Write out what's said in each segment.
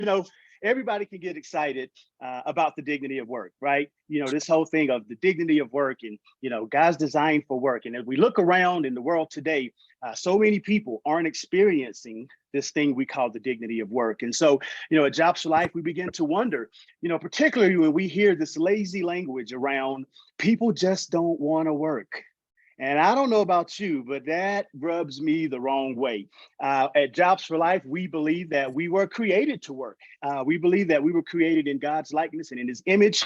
know, everybody can get excited about the dignity of work, right? This whole thing of the dignity of work and, God's designed for work. And as we look around in the world today, so many people aren't experiencing this thing we call the dignity of work. And so, at Jobs for Life, we begin to wonder, particularly when we hear this lazy language around people just don't want to work. And I don't know about you, but that rubs me the wrong way. At Jobs for Life, we believe that we were created to work. We believe that we were created in God's likeness and in his image.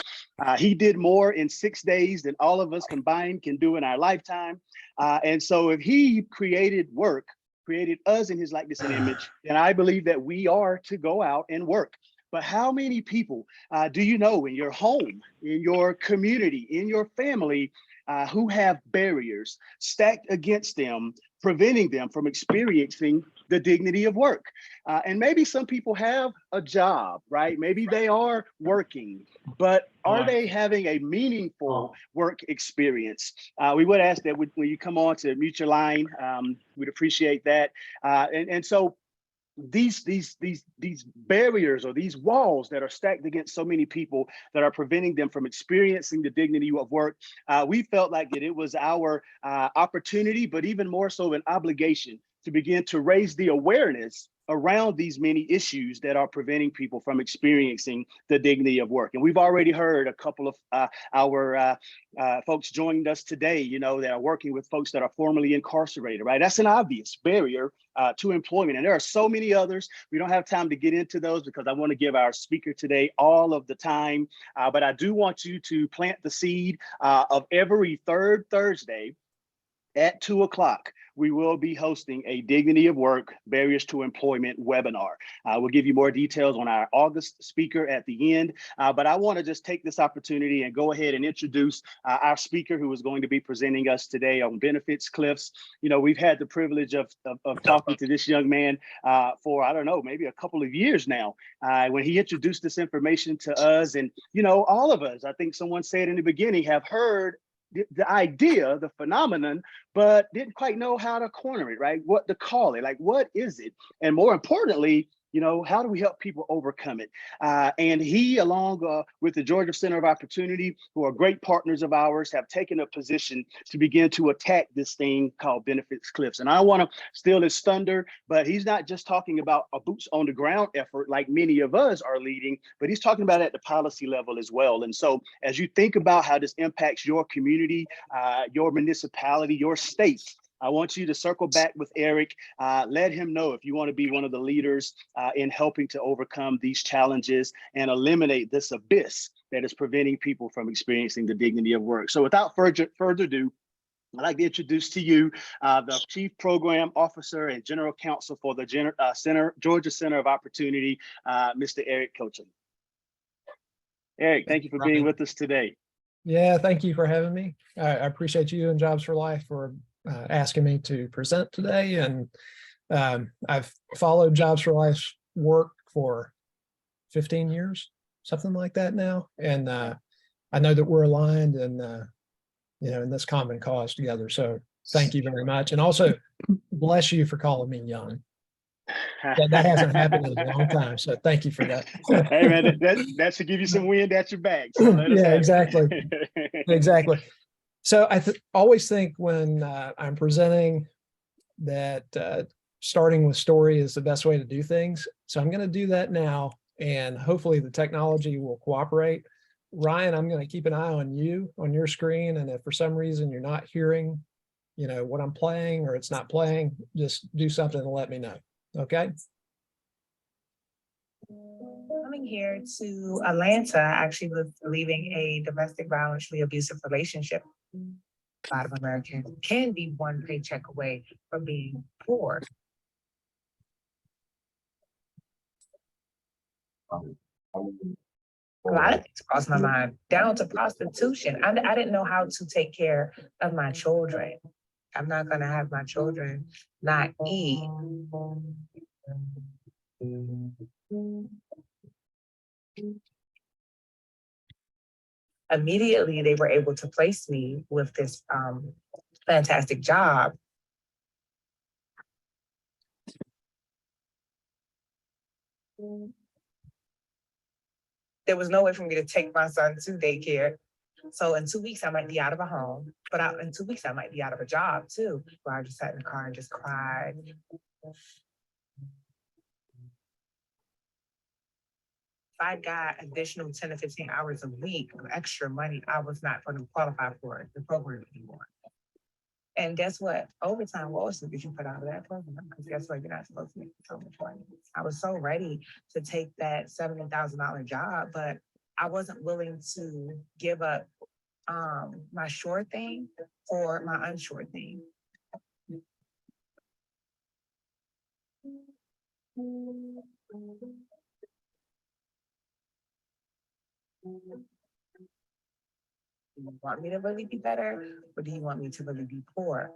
He did more in 6 days than all of us combined can do in our lifetime. And so if he created work, created us in his likeness and image, then I believe that we are to go out and work. But how many people do you know in your home, in your community, in your family, who have barriers stacked against them, preventing them from experiencing the dignity of work? And maybe some people have a job, right? Maybe they are working, but are they having a meaningful work experience? We would ask that when you come on to mute your line, we'd appreciate that. And so these barriers or these walls that are stacked against so many people that are preventing them from experiencing the dignity of work, we felt like that it was our opportunity, but even more so an obligation to begin to raise the awareness around these many issues that are preventing people from experiencing the dignity of work. And we've already heard a couple of our folks joining us today, that are working with folks that are formerly incarcerated, right? That's an obvious barrier to employment. And there are so many others. We don't have time to get into those because I want to give our speaker today all of the time. But I do want you to plant the seed of every third Thursday at 2 o'clock. We will be hosting a Dignity of Work, Barriers to Employment webinar. We'll give you more details on our August speaker at the end, but I want to just take this opportunity and go ahead and introduce our speaker who is going to be presenting us today on benefits cliffs. We've had the privilege of talking to this young man for, I don't know, maybe a couple of years now, when he introduced this information to us. And, all of us, I think someone said in the beginning, have heard the idea, the phenomenon, but didn't quite know how to corner it, right? What to call it, like, what is it? And more importantly, how do we help people overcome it? And he, along with the Georgia Center of Opportunity, who are great partners of ours, have taken a position to begin to attack this thing called benefits cliffs. And I want to steal his thunder, but he's not just talking about a boots on the ground effort like many of us are leading, but he's talking about it at the policy level as well. And so as you think about how this impacts your community, your municipality, your state, I want you to circle back with Eric. Let him know if you want to be one of the leaders in helping to overcome these challenges and eliminate this abyss that is preventing people from experiencing the dignity of work. So without further ado, I'd like to introduce to you the Chief Program Officer and General Counsel for the Georgia Center of Opportunity, Mr. Eric Cochin. Eric, thank you for being with us today. Yeah, thank you for having me. I appreciate you and Jobs for Life for asking me to present today. And I've followed Jobs for Life's work for 15 years, something like that now. And I know that we're aligned and, in this common cause together. So thank you very much. And also bless you for calling me young. That hasn't happened in a long time. So thank you for that. Hey man, that should give you some wind at your back. So yeah, exactly. Exactly. So I always think when I'm presenting that starting with story is the best way to do things. So I'm going to do that now, and hopefully the technology will cooperate. Ryan, I'm going to keep an eye on you on your screen, and if for some reason you're not hearing, what I'm playing or it's not playing, just do something and let me know. Okay. Coming here to Atlanta, I actually was leaving a domestic violently abusive relationship. A lot of Americans can be one paycheck away from being poor. A lot of things crossed my mind, down to prostitution. I didn't know how to take care of my children. I'm not going to have my children not eat. Immediately, they were able to place me with this fantastic job. there was no way for me to take my son to daycare. So in 2 weeks, I might be out of a home, but in 2 weeks, I might be out of a job too, where I just sat in the car and just cried. If I got additional 10 to 15 hours a week of extra money, I was not going to qualify for the program anymore. And guess what? Overtime will also get you put out of that program, because guess what? You're not supposed to make so much money. I was so ready to take that $70,000 job, but I wasn't willing to give up my sure thing for my unsure thing. Do you want me to really be better, or do you want me to really be poor?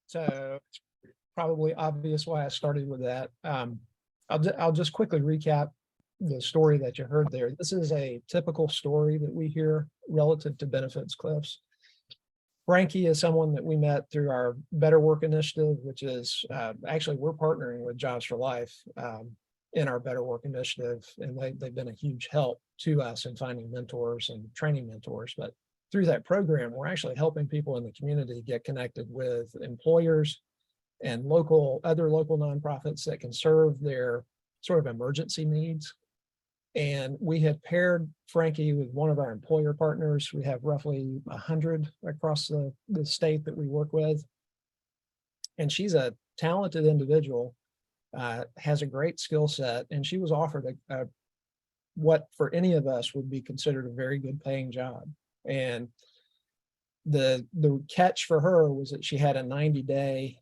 So it's probably obvious why I started with that. I'll just quickly recap the story that you heard there. This is a typical story that we hear relative to benefits cliffs. Frankie is someone that we met through our Better Work initiative, which is actually we're partnering with Jobs for Life in our Better Work initiative, and they've been a huge help to us in finding mentors and training mentors. But through that program, we're actually helping people in the community get connected with employers and other local nonprofits that can serve their sort of emergency needs. And we have paired Frankie with one of our employer partners. We have roughly 100 across the state that we work with. And she's a talented individual, has a great skill set, and she was offered what for any of us would be considered a very good paying job. And the catch for her was that she had a 90-day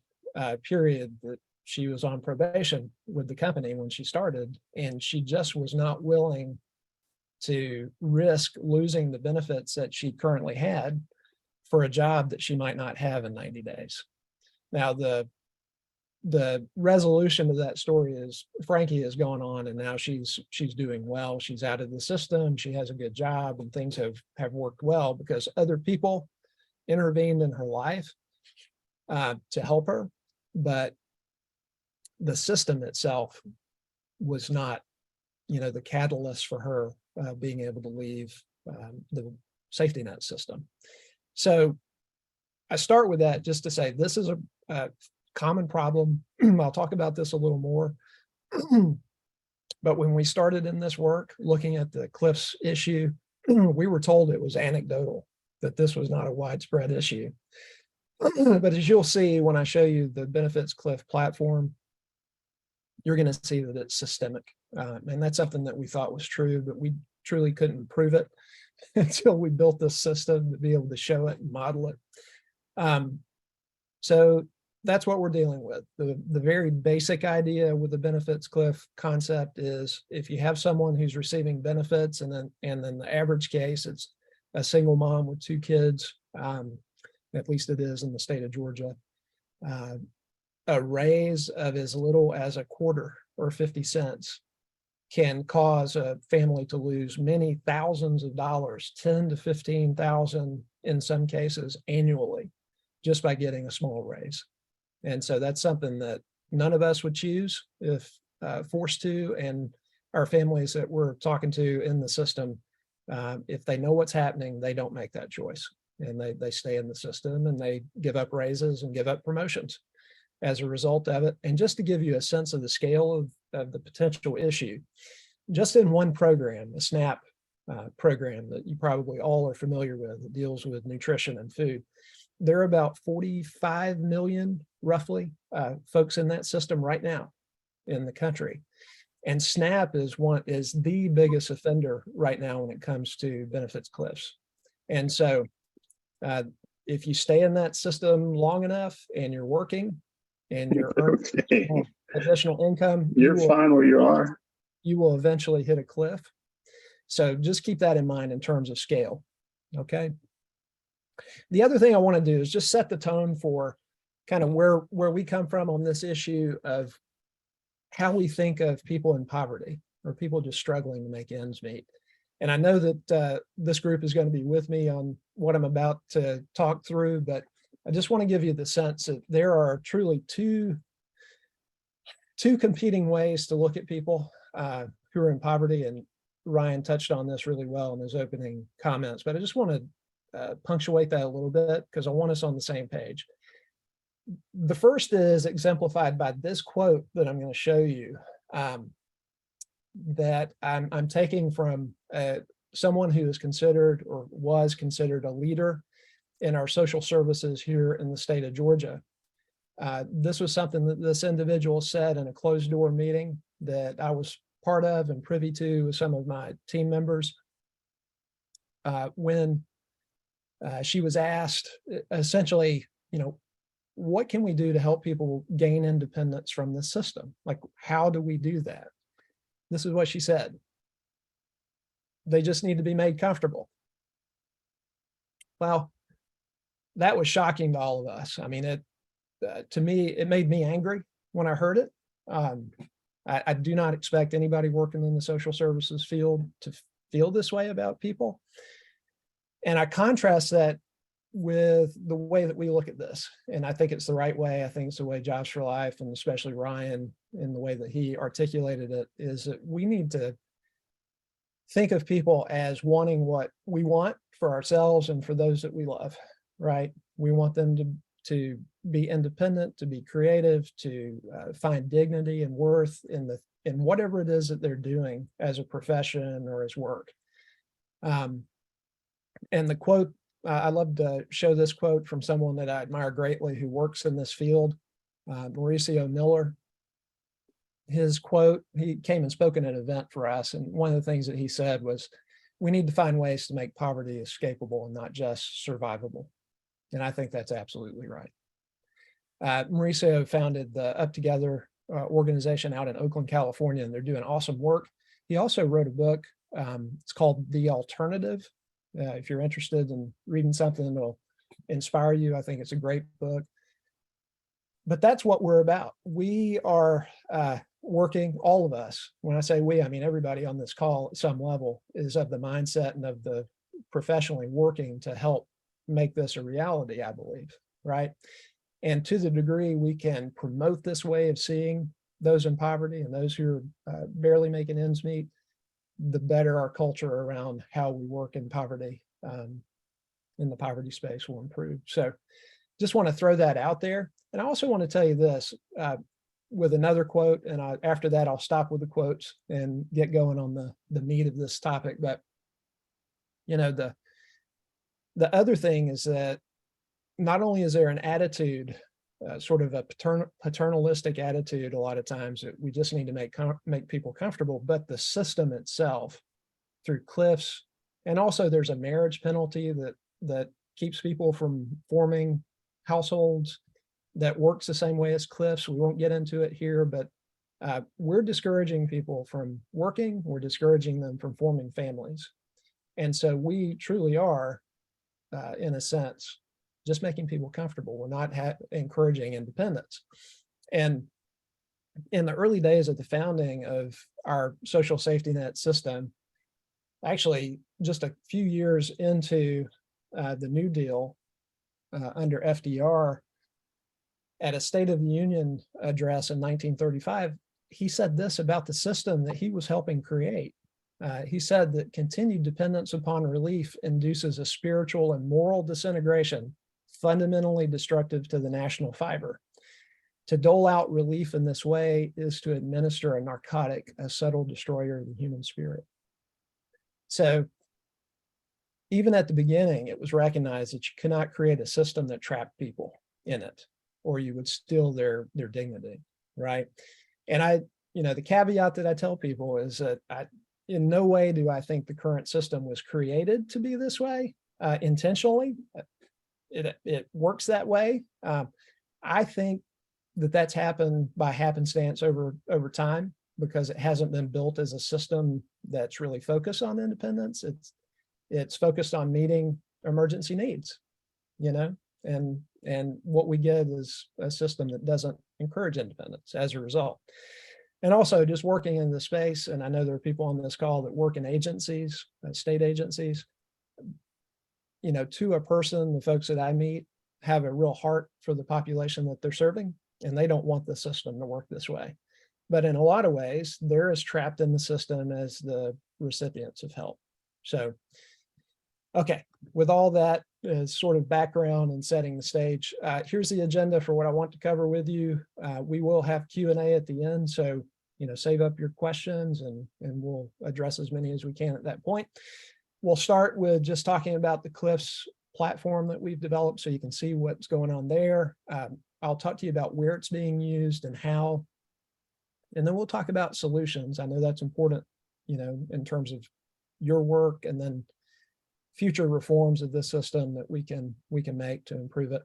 period that she was on probation with the company when she started, and she just was not willing to risk losing the benefits that she currently had for a job that she might not have in 90 days. Now, the resolution of that story is Frankie has gone on, and now she's doing well. She's out of the system. She has a good job, and things have worked well because other people intervened in her life to help her. But the system itself was not, the catalyst for her being able to leave the safety net system. So I start with that just to say this is a common problem. I'll talk about this a little more. But when we started in this work, looking at the cliffs issue, we were told it was anecdotal, that this was not a widespread issue. But as you'll see when I show you the benefits cliff platform, you're going to see that it's systemic. And that's something that we thought was true, but we truly couldn't prove it until we built this system to be able to show it and model it. So that's what we're dealing with. The very basic idea with the benefits cliff concept is if you have someone who's receiving benefits, and then the average case, it's a single mom with 2 kids, at least it is in the state of Georgia, a raise of as little as a quarter or 50 cents can cause a family to lose many thousands of dollars, 10 to 15,000 in some cases annually, just by getting a small raise. And so that's something that none of us would choose if forced to, and our families that we're talking to in the system, if they know what's happening, they don't make that choice, and they stay in the system, and they give up raises and give up promotions as a result of it. And just to give you a sense of the scale of the potential issue, just in one program, the SNAP program that you probably all are familiar with, that deals with nutrition and food, there are about 45 million, roughly, folks in that system right now in the country. And SNAP is the biggest offender right now when it comes to benefits cliffs. And so if you stay in that system long enough and you're working and you're earning additional income, you're fine where you are. You will eventually hit a cliff. So just keep that in mind in terms of scale. Okay. The other thing I want to do is just set the tone for kind of where we come from on this issue of how we think of people in poverty or people just struggling to make ends meet. And I know that this group is going to be with me on what I'm about to talk through, but I just want to give you the sense that there are truly two competing ways to look at people who are in poverty. And Ryan touched on this really well in his opening comments, but I just want to punctuate that a little bit because I want us on the same page. The first is exemplified by this quote that I'm going to show you, that I'm taking from someone who is considered or was considered a leader in our social services here in the state of Georgia. This was something that this individual said in a closed door meeting that I was part of and privy to with some of my team members when she was asked essentially, what can we do to help people gain independence from the system? Like, how do we do that? This is what she said. They just need to be made comfortable. Well, that was shocking to all of us. I mean, to me, it made me angry when I heard it. I do not expect anybody working in the social services field to feel this way about people. And I contrast that with the way that we look at this. And I think it's the right way. I think it's the way Jobs for Life, and especially Ryan, in the way that he articulated it, is that we need to think of people as wanting what we want for ourselves and for those that we love, right? We want them to be independent, to be creative, to find dignity and worth in whatever it is that they're doing as a profession or as work. And the quote, I love to show this quote from someone that I admire greatly who works in this field, Mauricio Miller. His quote, he came and spoke at an event for us, and one of the things that he said was, we need to find ways to make poverty escapable and not just survivable. And I think that's absolutely right. Mauricio founded the Up Together organization out in Oakland, California, and they're doing awesome work. He also wrote a book. It's called The Alternative. If you're interested in reading something that'll inspire you, I think it's a great book. But that's what we're about. We are working, all of us. When I say we, I mean everybody on this call at some level is of the mindset and of the professionally working to help make this a reality, I believe, right? And to the degree we can promote this way of seeing those in poverty and those who are barely making ends meet, the better our culture around how we work in poverty, in the poverty space, will improve. So just want to throw that out there. And I also want to tell you this with another quote, and after that, I'll stop with the quotes and get going on the meat of this topic. But, the other thing is that not only is there an attitude, sort of a paternalistic attitude a lot of times that we just need to make people comfortable, but the system itself through cliffs, and also there's a marriage penalty that keeps people from forming households that works the same way as cliffs. We won't get into it here, but we're discouraging people from working. We're discouraging them from forming families. And so we truly are, in a sense, just making people comfortable. We're not encouraging independence. And in the early days of the founding of our social safety net system, actually just a few years into the New Deal under FDR, at a State of the Union address in 1935, he said this about the system that he was helping create. He said that continued dependence upon relief induces a spiritual and moral disintegration fundamentally destructive to the national fiber. To dole out relief in this way is to administer a narcotic, a subtle destroyer of the human spirit. So even at the beginning, it was recognized that you cannot create a system that trapped people in it, or you would steal their dignity, right? And the caveat that I tell people is that in no way do I think the current system was created to be this way intentionally. It works that way. I think that's happened by happenstance over time, because it hasn't been built as a system that's really focused on independence. It's focused on meeting emergency needs, and And what we get is a system that doesn't encourage independence as a result. And also just working in the space, and I know there are people on this call that work in agencies, state agencies, you know, to a person, the folks that I meet have a real heart for the population that they're serving, and they don't want the system to work this way. But in a lot of ways, they're as trapped in the system as the recipients of help. So, okay, with all that as sort of background and setting the stage, here's the agenda for what I want to cover with you. We will have Q&A at the end, so you know, save up your questions and we'll address as many as we can at that point. We'll start with just talking about the Cliffs platform that we've developed so you can see what's going on there. I'll talk to you about where it's being used and how, and then we'll talk about solutions. I know that's important, you know, in terms of your work, and then future reforms of this system that we can make to improve it.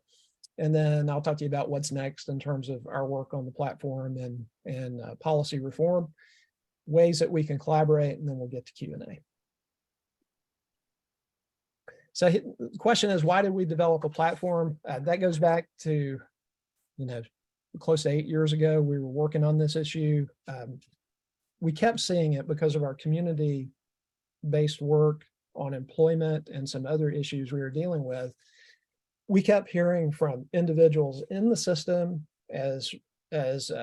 And then I'll talk to you about what's next in terms of our work on the platform and policy reform, ways that we can collaborate, and then we'll get to Q&A. So the question is, why did we develop a platform? That goes back to, you know, close to 8 years ago. We were working on this issue. We kept seeing it because of our community-based work on employment and some other issues we were dealing with. We kept hearing from individuals in the system as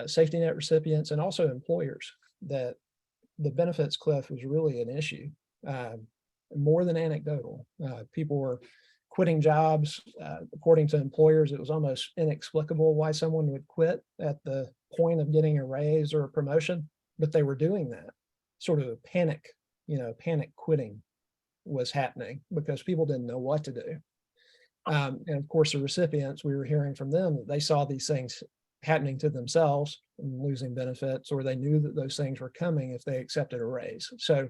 safety net recipients and also employers that the benefits cliff was really an issue, more than anecdotal. People were quitting jobs. According to employers, it was almost inexplicable why someone would quit at the point of getting a raise or a promotion, but they were doing that. Sort of a panic, you know, panic quitting was happening because people didn't know what to do. And of course, the recipients, we were hearing from them that they saw these things happening to themselves and losing benefits, or they knew that those things were coming if they accepted a raise. So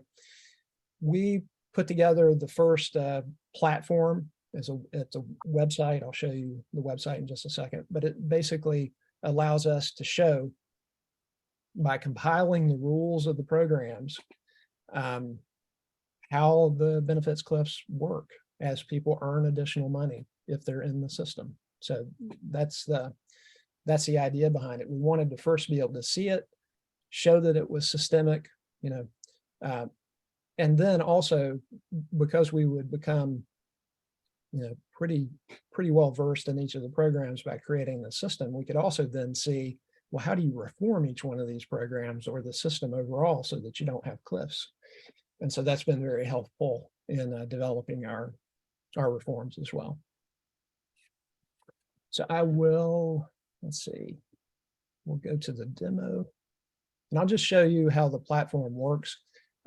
we put together the first platform. It's a website. I'll show you the website in just a second, but it basically allows us to show, by compiling the rules of the programs, how the benefits cliffs work as people earn additional money if they're in the system. So that's the idea behind it. We wanted to first be able to see it, show that it was systemic, you know, and then also, because we would become, you know, pretty well versed in each of the programs by creating the system, we could also then see, well, how do you reform each one of these programs or the system overall so that you don't have cliffs? And so that's been very helpful in developing our reforms as well. So I will, let's see, we'll go to the demo, and I'll just show you how the platform works.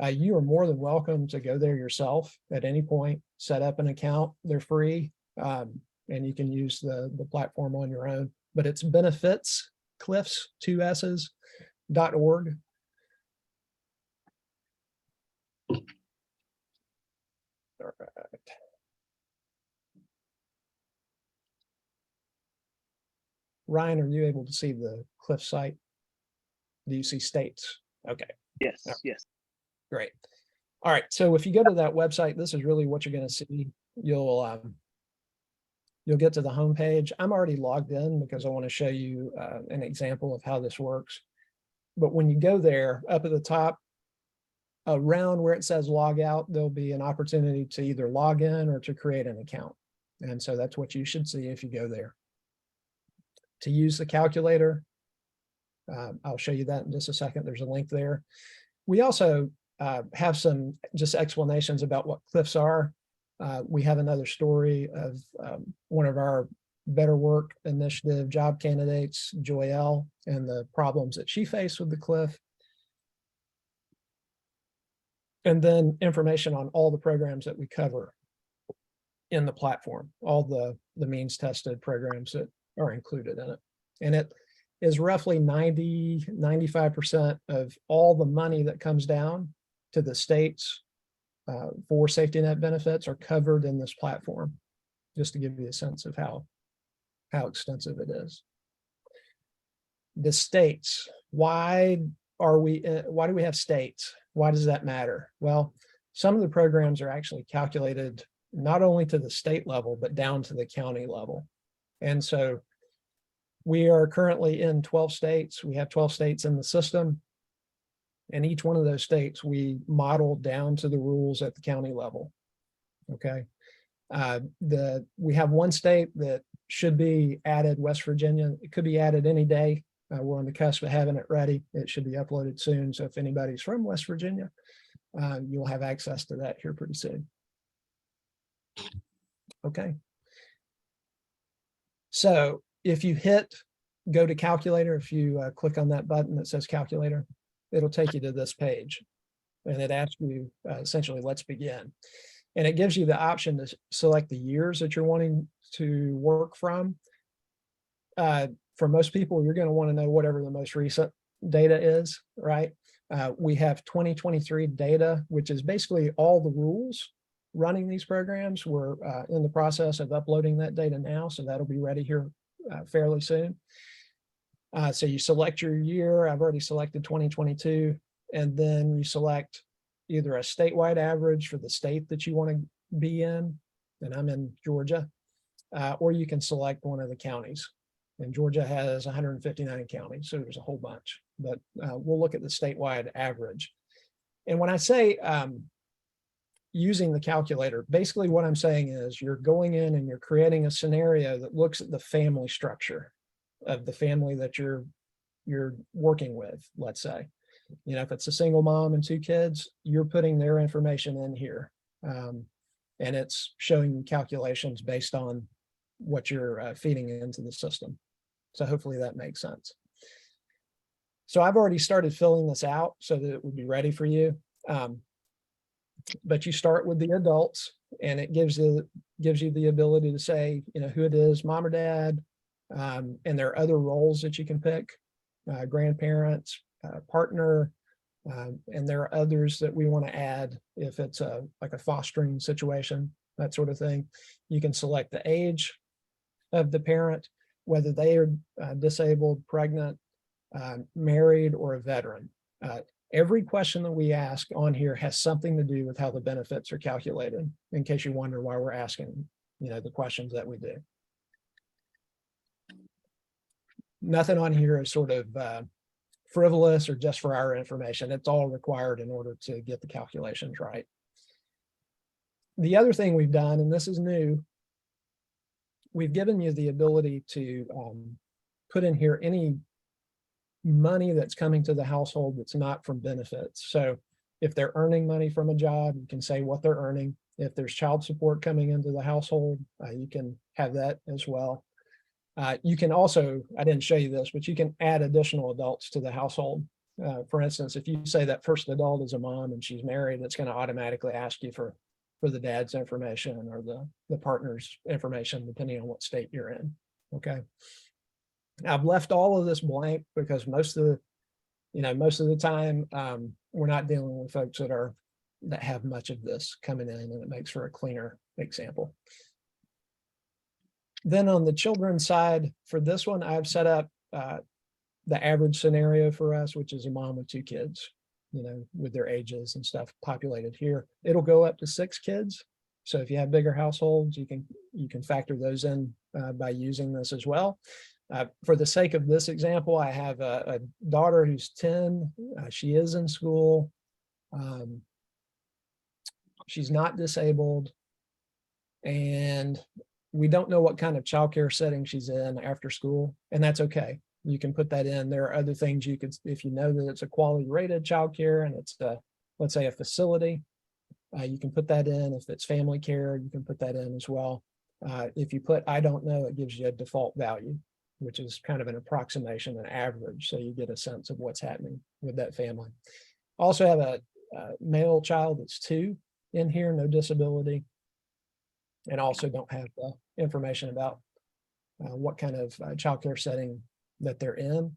You are more than welcome to go there yourself at any point, set up an account. They're free, and you can use the platform on your own, but it's benefitscliffs.org. All right. Ryan, are you able to see the Cliff site? Do you see states? Okay. Yes, Yeah. yes. Great. All right. So if you go to that website, this is really what you're going to see. You'll get to the homepage. I'm already logged in because I want to show you an example of how this works. But when you go there, up at the top, around where it says log out, there'll be an opportunity to either log in or to create an account. And so that's what you should see if you go there. To use the calculator, I'll show you that in just a second. There's a link there. We also have some just explanations about what cliffs are. We have another story of one of our Better Work Initiative job candidates, JfL, and the problems that she faced with the cliff. And then information on all the programs that we cover in the platform, all the means tested programs that are included in it. And it is roughly 95% of all the money that comes down to the states for safety net benefits are covered in this platform, just to give you a sense of how extensive it is. The states, why do we have states? Why does that matter? Well, some of the programs are actually calculated not only to the state level, but down to the county level. And so we are currently in 12 states. We have 12 states in the system. And each one of those states, we model down to the rules at the county level. Okay. We have one state that should be added, West Virginia. It could be added any day. We're on the cusp of having it ready. It should be uploaded soon. So if anybody's from West Virginia, you'll have access to that here pretty soon. Okay. So if you go to calculator, if you click on that button that says calculator, it'll take you to this page. And it asks you essentially, let's begin. And it gives you the option to select the years that you're wanting to work from. For most people, you're going to want to know whatever the most recent data is, right? We have 2023 data, which is basically all the rules running these programs. We're in the process of uploading that data now, so that'll be ready here fairly soon. So you select your year. I've already selected 2022, and then you select either a statewide average for the state that you want to be in, and I'm in Georgia, or you can select one of the counties. And Georgia has 159 counties, so there's a whole bunch, but we'll look at the statewide average. And when I say using the calculator, basically what I'm saying is you're going in and you're creating a scenario that looks at the family structure of the family that you're working with, let's say. You know, if it's a single mom and 2 kids, you're putting their information in here. And it's showing you calculations based on what you're feeding into the system. So hopefully that makes sense. So I've already started filling this out so that it would be ready for you. But you start with the adults, and it gives you the ability to say, you know, who it is, mom or dad. And there are other roles that you can pick, grandparents, partner, and there are others that we want to add if it's like a fostering situation, that sort of thing. You can select the age of the parent, whether they are disabled, pregnant, married, or a veteran. Every question that we ask on here has something to do with how the benefits are calculated, in case you wonder why we're asking, you know, the questions that we do. Nothing on here is sort of frivolous or just for our information. It's all required in order to get the calculations right. The other thing we've done, and this is new, we've given you the ability to put in here any money that's coming to the household that's not from benefits. So if they're earning money from a job, you can say what they're earning. If there's child support coming into the household, you can have that as well. You can also, I didn't show you this, but you can add additional adults to the household. For instance, if you say that first adult is a mom and she's married, it's going to automatically ask you for the dad's information or the partner's information, depending on what state you're in. Okay. I've left all of this blank because most of the time we're not dealing with folks that have much of this coming in, and it makes for a cleaner example. Then on the children's side, for this one, I've set up the average scenario for us, which is a mom with 2 kids, you know, with their ages and stuff populated here. It'll go up to 6 kids. So if you have bigger households, you can factor those in by using this as well. For the sake of this example, I have a daughter who's 10. She is in school. She's not disabled. And we don't know what kind of childcare setting she's in after school, and that's okay. You can put that in. There are other things you could, if you know that it's a quality rated childcare and it's let's say a facility, you can put that in. If it's family care, you can put that in as well. If you put I don't know, it gives you a default value, which is kind of an approximation, an average, so you get a sense of what's happening with that family. Also have a male child that's 2 in here, no disability, and also don't have the information about what kind of childcare setting that they're in.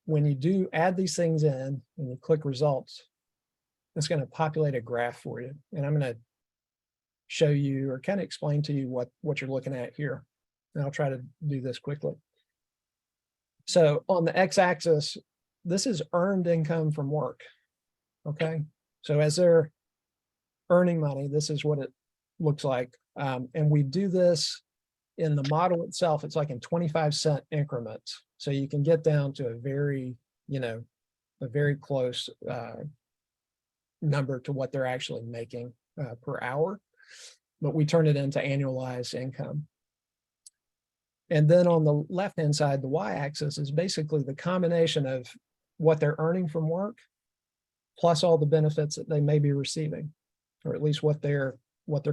When you do add these things in and you click results, it's going to populate a graph for you. And I'm going to show you or kind of explain to you what you're looking at here. And I'll try to do this quickly. So on the x-axis, this is earned income from work. Okay. So as they're earning money, this is what it looks like. And we do this in the model itself, it's like in 25-cent increments. So you can get down to a very, a very close number to what they're actually making per hour, but we turn it into annualized income. And then on the left-hand side, the y-axis is basically the combination of what they're earning from work, plus all the benefits that they may be receiving, or at least what they're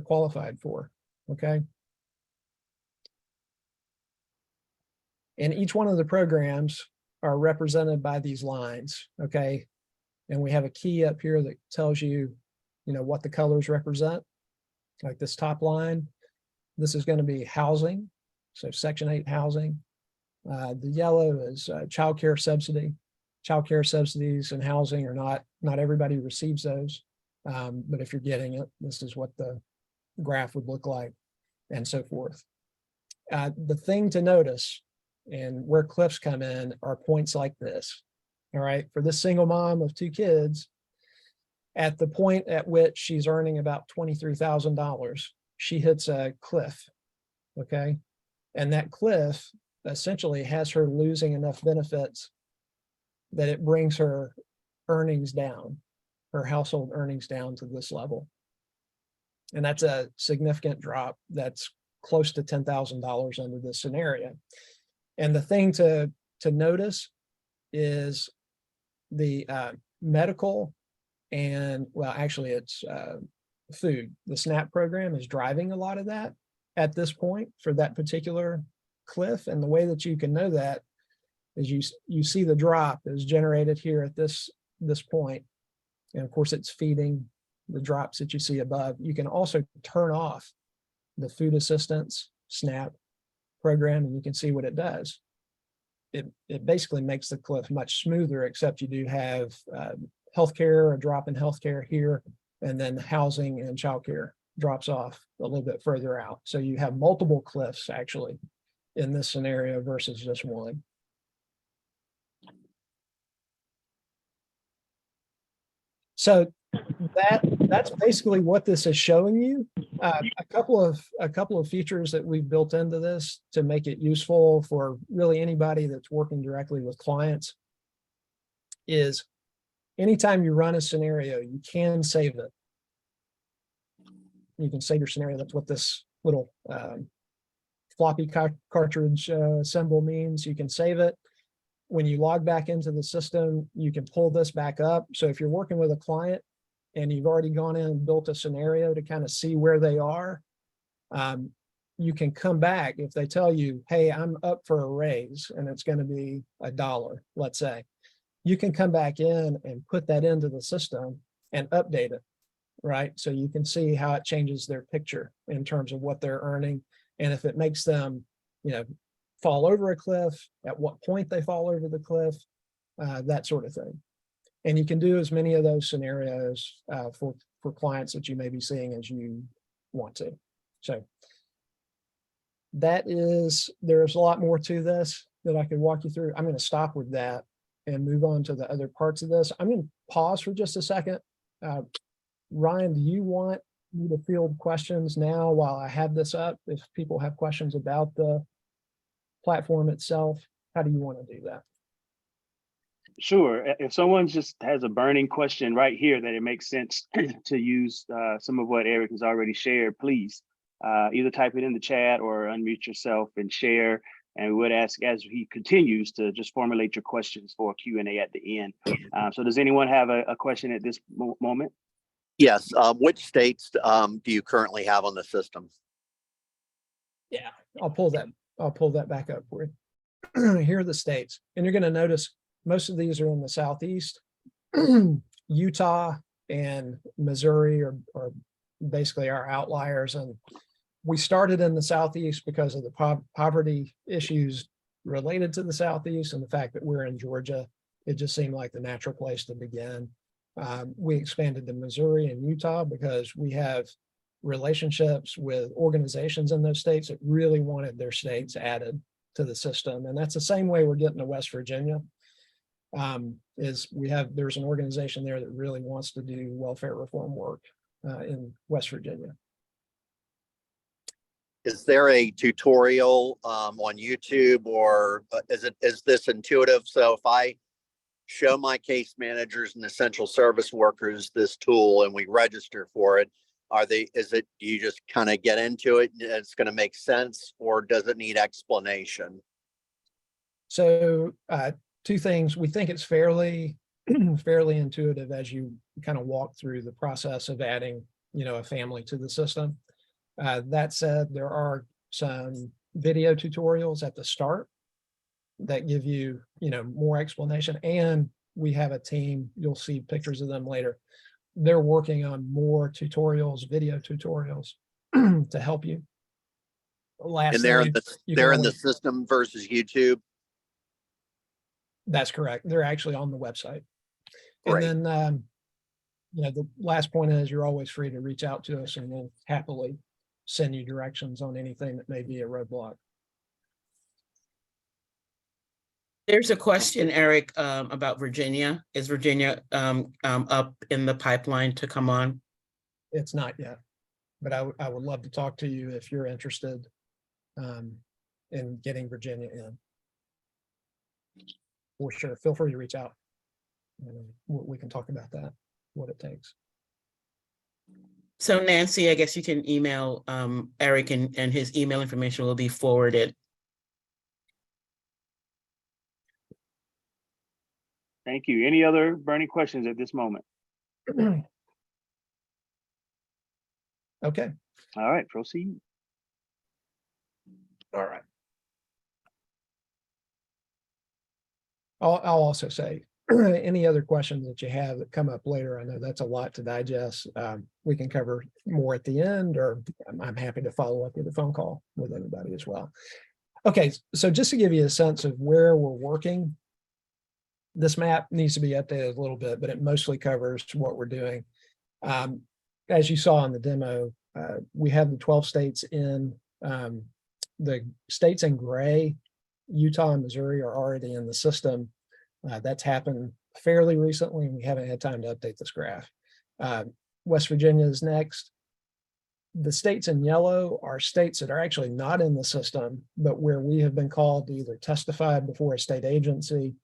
qualified for. Okay. And each one of the programs are represented by these lines. Okay. And we have a key up here that tells you, what the colors represent. Like this top line, this is going to be housing. So Section 8 housing. The yellow is child care subsidy. Child care subsidies and housing are not everybody receives those. But if you're getting it, this is what the graph would look like, and so forth. The thing to notice and where cliffs come in are points like this. All right, for this single mom of 2 kids, at the point at which she's earning about $23,000, she hits a cliff. Okay, and that cliff essentially has her losing enough benefits that it brings her earnings down, her household earnings down to this level. And that's a significant drop. That's close to $10,000 under this scenario. And the thing to notice is the medical and, well, actually it's food. The SNAP program is driving a lot of that at this point for that particular cliff. And the way that you can know that is you see the drop is generated here at this point. And of course it's feeding the drops that you see above. You can also turn off the food assistance SNAP program and you can see what it does. It basically makes the cliff much smoother, except you do have healthcare, a drop in healthcare here, and then housing and childcare drops off a little bit further out. So you have multiple cliffs actually in this scenario versus just one. So that's basically what this is showing you. A couple of features that we've built into this to make it useful for really anybody that's working directly with clients is anytime you run a scenario, you can save it. You can save your scenario. That's what this little floppy cartridge symbol means. You can save it. When you log back into the system, you can pull this back up. So if you're working with a client and you've already gone in and built a scenario to kind of see where they are, you can come back if they tell you, hey, I'm up for a raise and it's going to be $1, let's say. You can come back in and put that into the system and update it, right? So you can see how it changes their picture in terms of what they're earning. And if it makes them, fall over a cliff, at what point they fall over the cliff, that sort of thing. And you can do as many of those scenarios for clients that you may be seeing as you want to. So there's a lot more to this that I could walk you through. I'm going to stop with that and move on to the other parts of this. I'm going to pause for just a second. Ryan, do you want me to field questions now while I have this up? If people have questions about the platform itself, how do you want to do that? Sure. If someone just has a burning question right here that it makes sense to use some of what Eric has already shared, please either type it in the chat or unmute yourself and share. And we would ask as he continues to just formulate your questions for Q&A at the end. So does anyone have a question at this moment? Yes. Which states do you currently have on the system? Yeah, I'll pull that back up for you. Here are the states, and you're going to notice most of these are in the Southeast. Utah and Missouri are basically our outliers, and we started in the Southeast because of the poverty issues related to the Southeast and the fact that we're in Georgia. It just seemed like the natural place to begin. We expanded to Missouri and Utah because we have relationships with organizations in those states that really wanted their states added to the system. And that's the same way we're getting to West Virginia. There's an organization there that really wants to do welfare reform work in West Virginia. Is there a tutorial on YouTube, or is this intuitive? So if I show my case managers and essential service workers this tool and we register for it, do you just kind of get into it and it's going to make sense, or does it need explanation? So two things. We think it's fairly intuitive as you kind of walk through the process of adding, a family to the system. That said, there are some video tutorials at the start that give you, more explanation. And we have a team, you'll see pictures of them later. They're working on more tutorials, video tutorials to help you. And they're in the system versus YouTube. That's correct. They're actually on the website. Great. And then, the last point is you're always free to reach out to us and we'll happily send you directions on anything that may be a roadblock. There's a question, Eric, about Virginia. Is Virginia up in the pipeline to come on? It's not yet, but I would love to talk to you if you're interested in getting Virginia in. For sure, feel free to reach out. We can talk about that, what it takes. So Nancy, I guess you can email Eric, and his email information will be forwarded. Thank you. Any other burning questions at this moment? Okay. All right, proceed. All right. I'll also say, any other questions that you have that come up later, I know that's a lot to digest. We can cover more at the end, or I'm happy to follow up with a phone call with everybody as well. Okay, so just to give you a sense of where we're working, this map needs to be updated a little bit, but it mostly covers what we're doing. As you saw in the demo, we have the 12 states in, the states in gray, Utah and Missouri are already in the system. That's happened fairly recently, and we haven't had time to update this graph. West Virginia is next. The states in yellow are states that are actually not in the system, but where we have been called to either testify before a state agency,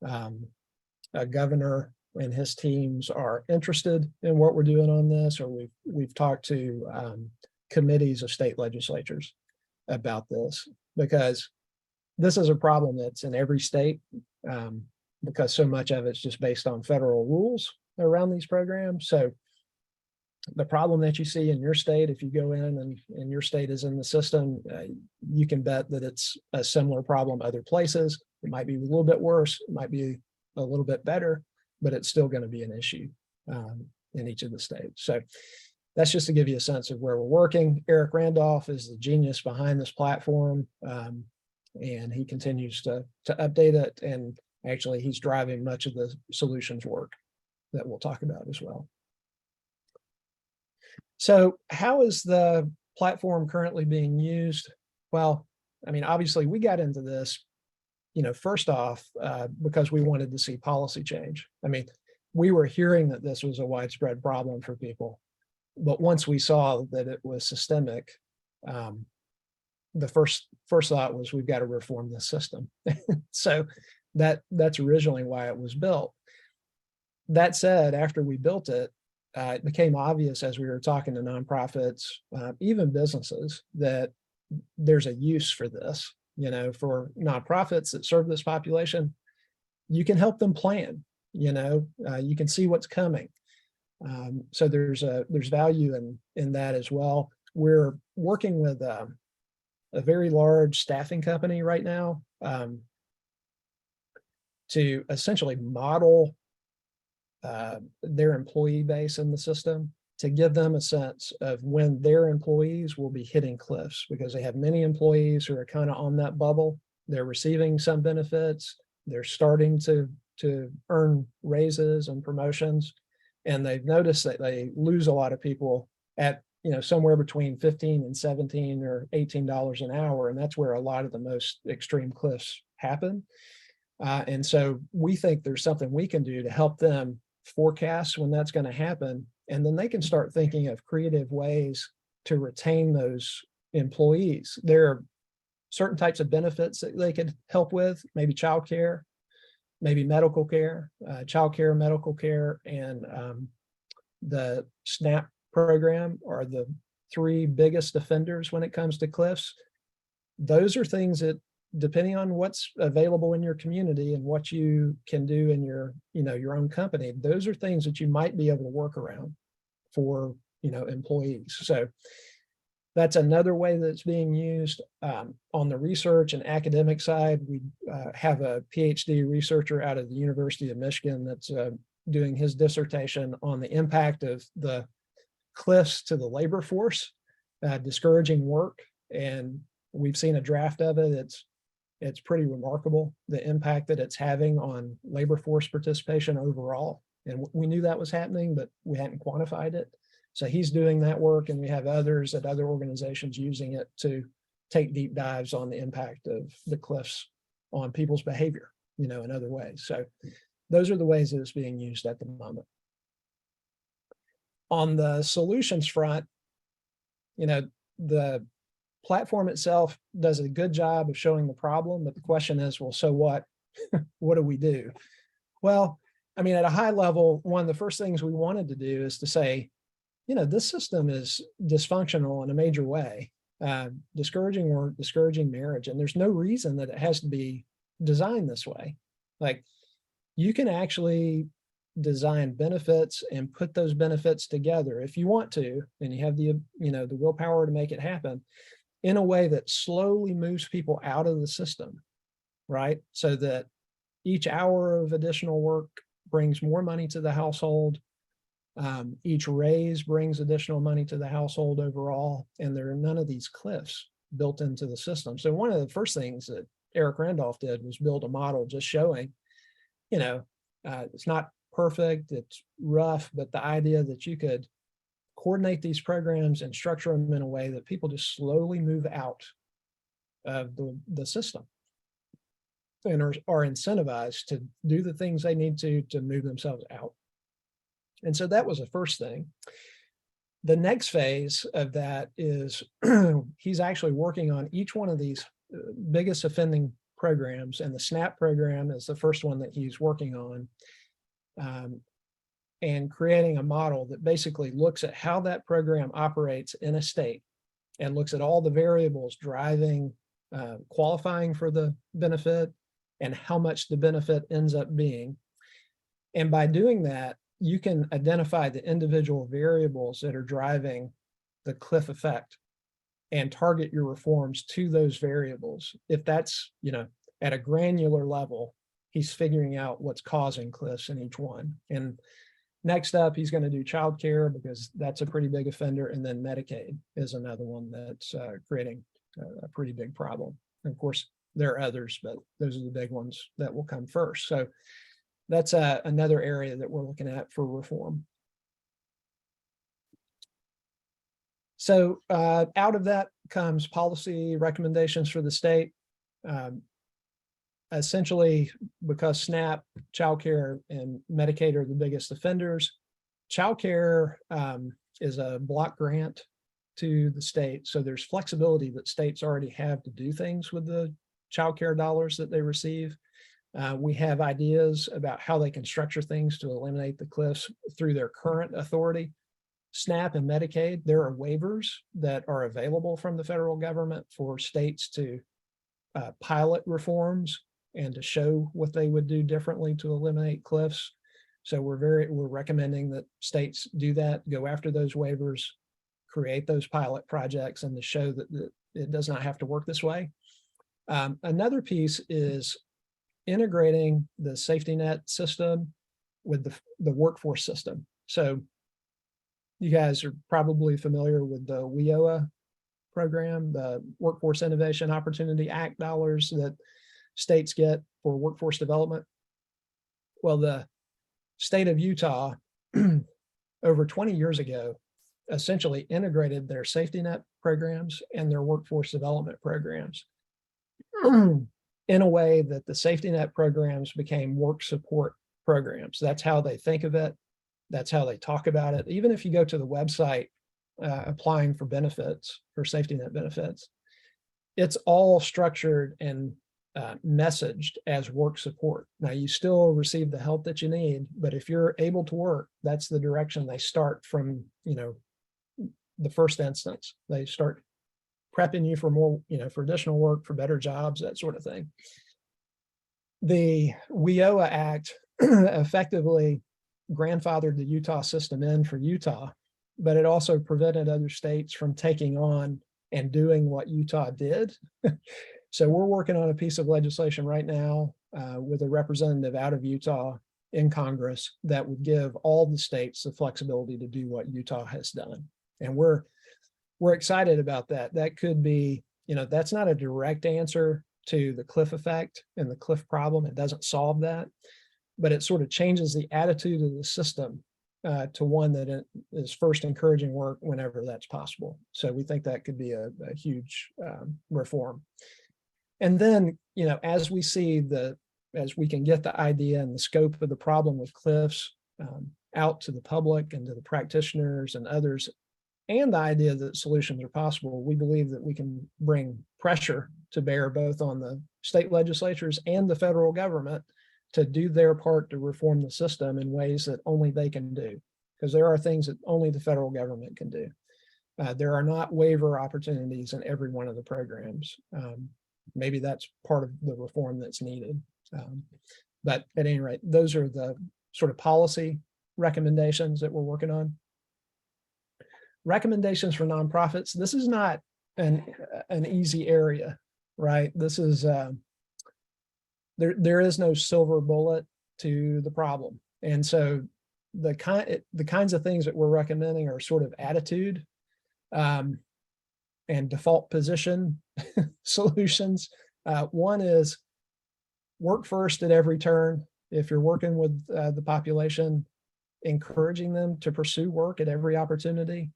a governor and his teams are interested in what we're doing on this, or we've talked to committees of state legislatures about this, because this is a problem that's in every state, because so much of it's just based on federal rules around these programs. So the problem that you see in your state, if you go in and your state is in the system, you can bet that it's a similar problem other places. It might be a little bit worse, it might be a little bit better, but it's still going to be an issue in each of the states. So that's just to give you a sense of where we're working. Eric Randolph is the genius behind this platform, and he continues to update it. And actually, he's driving much of the solutions work that we'll talk about as well. So how is the platform currently being used? Well, I mean, obviously, we got into this, first off, because we wanted to see policy change. I mean, we were hearing that this was a widespread problem for people, but once we saw that it was systemic, the first thought was we've got to reform this system. So that's originally why it was built. That said, after we built it, it became obvious as we were talking to nonprofits, even businesses, that there's a use for this. For nonprofits that serve this population, you can help them plan. You can see what's coming. So there's value in that as well. We're working with a very large staffing company right now to essentially model their employee base in the system, to give them a sense of when their employees will be hitting cliffs, because they have many employees who are kind of on that bubble. They're receiving some benefits. They're starting to earn raises and promotions. And they've noticed that they lose a lot of people at, somewhere between $15 and $17 or $18 an hour. And that's where a lot of the most extreme cliffs happen. And so we think there's something we can do to help them forecast when that's going to happen. And then they can start thinking of creative ways to retain those employees. There are certain types of benefits that they could help with, maybe childcare, maybe medical care, childcare, medical care, and the SNAP program are the three biggest offenders when it comes to cliffs. Those are things that, depending on what's available in your community and what you can do in your, your own company, those are things that you might be able to work around for, employees. So that's another way that's being used. On the research and academic side, we have a PhD researcher out of the University of Michigan that's doing his dissertation on the impact of the cliffs to the labor force, discouraging work. And we've seen a draft of it. It's pretty remarkable, the impact that it's having on labor force participation overall. And we knew that was happening, but we hadn't quantified it. So he's doing that work, and we have others at other organizations using it to take deep dives on the impact of the cliffs on people's behavior, in other ways. So those are the ways that it's being used at the moment. On the solutions front, the platform itself does a good job of showing the problem, but the question is, well, so what? What do we do? Well, at a high level, one of the first things we wanted to do is to say, this system is dysfunctional in a major way, discouraging work, discouraging marriage, and there's no reason that it has to be designed this way. Like, you can actually design benefits and put those benefits together if you want to, and you have the willpower to make it happen in a way that slowly moves people out of the system, right? So that each hour of additional work brings more money to the household. Each raise brings additional money to the household overall, and there are none of these cliffs built into the system. So one of the first things that Eric Randolph did was build a model just showing, it's not perfect, it's rough, but the idea that you could coordinate these programs and structure them in a way that people just slowly move out of the system and are incentivized to do the things they need to move themselves out. And so that was the first thing. The next phase of that is he's actually working on each one of these biggest offending programs, and the SNAP program is the first one that he's working on, and creating a model that basically looks at how that program operates in a state and looks at all the variables driving, qualifying for the benefit and how much the benefit ends up being. And by doing that, you can identify the individual variables that are driving the cliff effect and target your reforms to those variables. If that's, at a granular level, he's figuring out what's causing cliffs in each one. And next up, he's going to do childcare because that's a pretty big offender. And then Medicaid is another one that's creating a pretty big problem. And of course, there are others, but those are the big ones that will come first. So that's another area that we're looking at for reform. So out of that comes policy recommendations for the state. Essentially, because SNAP, childcare, and Medicaid are the biggest offenders, childcare is a block grant to the state. So there's flexibility that states already have to do things with the childcare dollars that they receive. We have ideas about how they can structure things to eliminate the cliffs through their current authority. SNAP and Medicaid, there are waivers that are available from the federal government for states to pilot reforms and to show what they would do differently to eliminate cliffs. So we're recommending that states do that, go after those waivers, create those pilot projects, and to show that it does not have to work this way. Another piece is integrating the safety net system with the workforce system. So you guys are probably familiar with the WIOA program, the Workforce Innovation Opportunity Act dollars that states get for workforce development. Well, the state of Utah over 20 years ago essentially integrated their safety net programs and their workforce development programs in a way that the safety net programs became work support programs. That's how they think of it. That's how they talk about it. Even if you go to the website applying for benefits, for safety net benefits, it's all structured and messaged as work support. Now, you still receive the help that you need, but if you're able to work, that's the direction they start from, the first instance. They start prepping you for more, for additional work, for better jobs, that sort of thing. The WIOA Act effectively grandfathered the Utah system in for Utah, but it also prevented other states from taking on and doing what Utah did. So we're working on a piece of legislation right now with a representative out of Utah in Congress that would give all the states the flexibility to do what Utah has done. And we're excited about that. That could be, that's not a direct answer to the cliff effect and the cliff problem. It doesn't solve that, but it sort of changes the attitude of the system to one that it is first encouraging work whenever that's possible. So we think that could be a huge reform. And then, as we see as we can get the idea and the scope of the problem with cliffs out to the public and to the practitioners and others, and the idea that solutions are possible, we believe that we can bring pressure to bear both on the state legislatures and the federal government to do their part to reform the system in ways that only they can do, because there are things that only the federal government can do. There are not waiver opportunities in every one of the programs. Maybe that's part of the reform that's needed. But at any rate, those are the sort of policy recommendations that we're working on. Recommendations for nonprofits. This is not an easy area, right? This is, there is no silver bullet to the problem. And so the kinds of things that we're recommending are sort of attitude and default position solutions. One is work first at every turn. If you're working with the population, encouraging them to pursue work at every opportunity,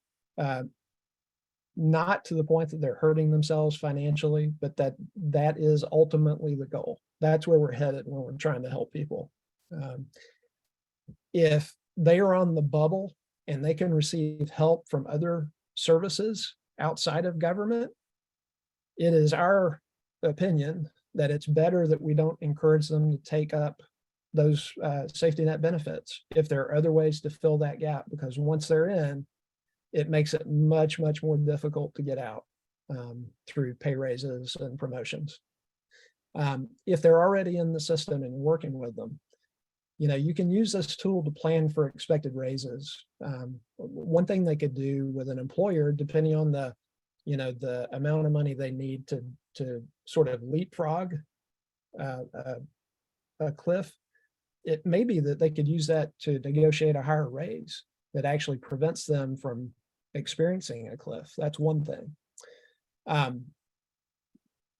not to the point that they're hurting themselves financially, but that is ultimately the goal. That's where we're headed when we're trying to help people. If they are on the bubble and they can receive help from other services outside of government, it is our opinion that it's better that we don't encourage them to take up those safety net benefits if there are other ways to fill that gap, because once they're in, it makes it much, much more difficult to get out through pay raises and promotions. If they're already in the system and working with them, you can use this tool to plan for expected raises. One thing they could do with an employer, depending on the amount of money they need to sort of leapfrog a cliff, it may be that they could use that to negotiate a higher raise that actually prevents them from experiencing a cliff. That's one thing.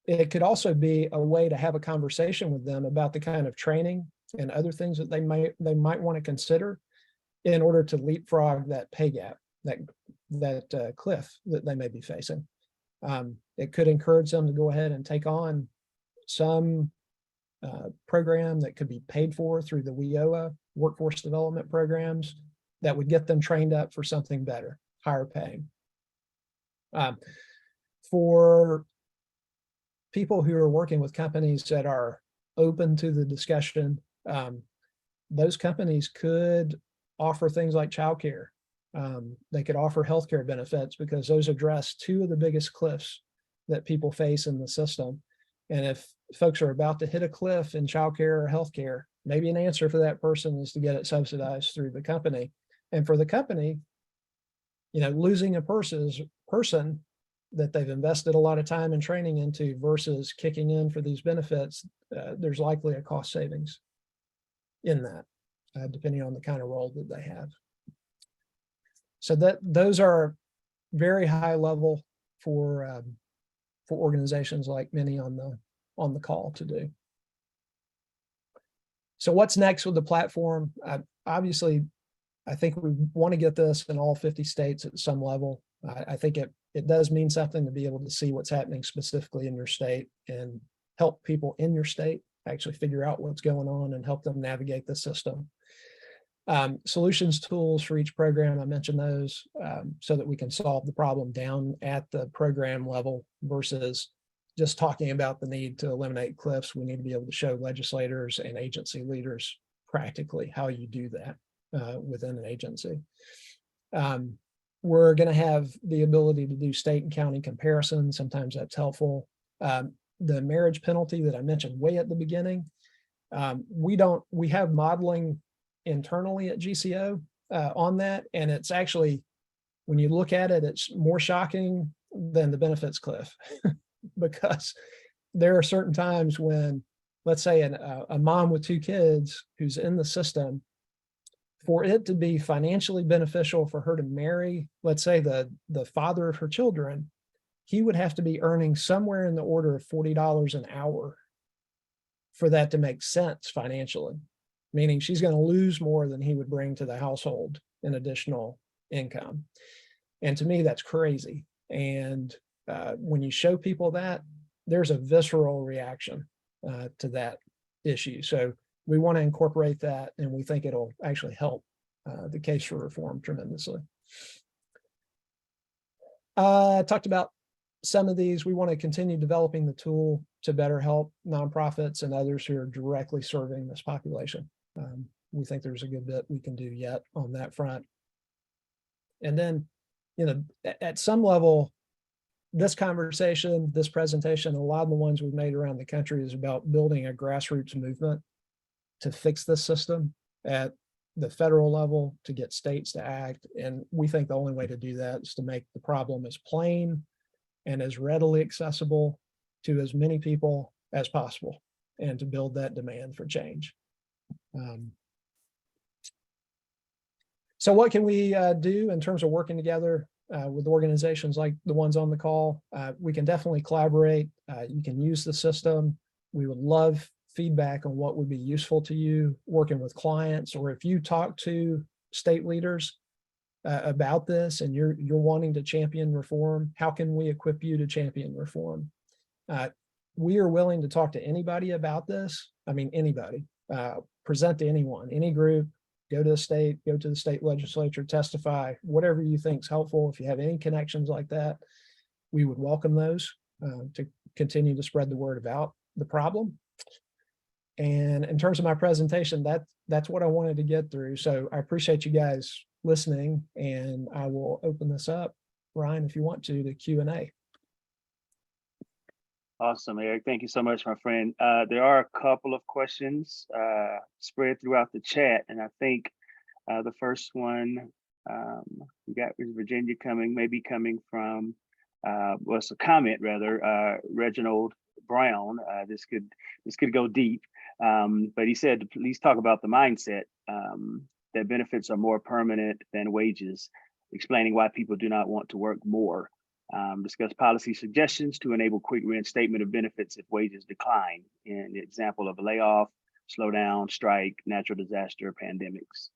It could also be a way to have a conversation with them about the kind of training and other things that they might want to consider in order to leapfrog that pay gap, that cliff that they may be facing. It could encourage them to go ahead and take on some program that could be paid for through the WIOA workforce development programs that would get them trained up for something better, higher paying. For people who are working with companies that are open to the discussion, those companies could offer things like childcare. They could offer healthcare benefits because those address two of the biggest cliffs that people face in the system. And if folks are about to hit a cliff in childcare or healthcare, maybe an answer for that person is to get it subsidized through the company. And for the company, losing a person that they've invested a lot of time and training into versus kicking in for these benefits, there's likely a cost savings in that, depending on the kind of role that they have. So those are very high level for organizations like many on the call to do. So what's next with the platform? Obviously, I think we want to get this in all 50 states at some level. I think it does mean something to be able to see what's happening specifically in your state and help people in your state actually figure out what's going on and help them navigate the system. Solutions tools for each program, I mentioned those, so that we can solve the problem down at the program level versus just talking about the need to eliminate cliffs. We need to be able to show legislators and agency leaders practically how you do that within an agency. We're going to have the ability to do state and county comparisons. Sometimes that's helpful. The marriage penalty that I mentioned way at the beginning, we have modeling internally at GCO on that. And it's actually, when you look at it, it's more shocking than the benefits cliff because there are certain times when, let's say a mom with 2 kids who's in the system, for it to be financially beneficial for her to marry, let's say the father of her children, he would have to be earning somewhere in the order of $40 an hour for that to make sense financially, meaning she's going to lose more than he would bring to the household in additional income. And to me, that's crazy. And when you show people that, there's a visceral reaction to that issue. So we want to incorporate that, and we think it'll actually help the case for reform tremendously. I talked about some of these. We want to continue developing the tool to better help nonprofits and others who are directly serving this population. We think there's a good bit we can do yet on that front. And then, at some level, this conversation, this presentation, a lot of the ones we've made around the country is about building a grassroots movement to fix this system at the federal level, to get states to act. And we think the only way to do that is to make the problem as plain and as readily accessible to as many people as possible, and to build that demand for change. So what can we do in terms of working together with organizations like the ones on the call? We can definitely collaborate. You can use the system. We would love feedback on what would be useful to you working with clients, or if you talk to state leaders about this and you're wanting to champion reform, how can we equip you to champion reform? We are willing to talk to anybody about this. I mean, anybody, present to anyone, any group, go to the state legislature, testify, whatever you think is helpful. If you have any connections like that, we would welcome those to continue to spread the word about the problem. And in terms of my presentation, that's what I wanted to get through. So I appreciate you guys listening, and I will open this up, Ryan, if you want to Q&A. Awesome, Eric. Thank you so much, my friend. There are a couple of questions spread throughout the chat, and I think the first one we got is Virginia coming from, well, it's a comment rather, Reginald Brown. This could go deep, but he said to please talk about the mindset that benefits are more permanent than wages, explaining why people do not want to work more. Discuss policy suggestions to enable quick reinstatement of benefits if wages decline, in the example of a layoff, slowdown, strike, natural disaster, pandemics.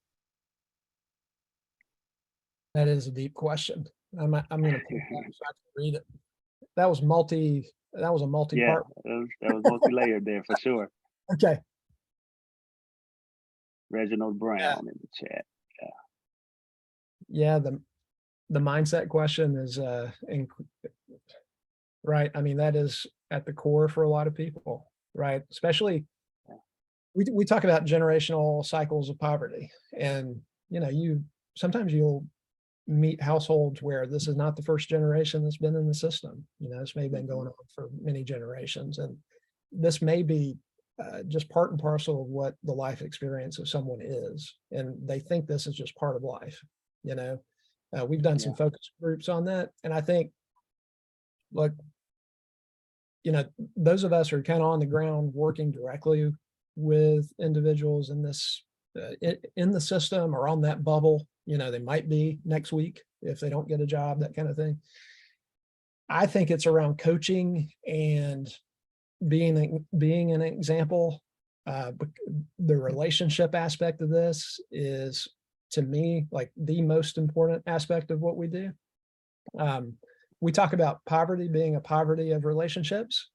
That is a deep question. I'm going to pull that so I can read it. That was a multi-part. Yeah, that was multi-layered there for sure. Okay. Reginald Brown in the chat. Yeah, the mindset question is right. I mean, that is at the core for a lot of people, right? Especially we talk about generational cycles of poverty, and sometimes you'll meet households where this is not the first generation that's been in the system. This may have been going on for many generations, and this may be just part and parcel of what the life experience of someone is, and they think this is just part of life. We've done some focus groups on that, and I think, look, those of us who are kind of on the ground working directly with individuals in this in the system or on that bubble, they might be next week if they don't get a job, that kind of thing. I think it's around coaching and being an example. The relationship aspect of this is, to me, like the most important aspect of what we do. We talk about poverty being a poverty of relationships.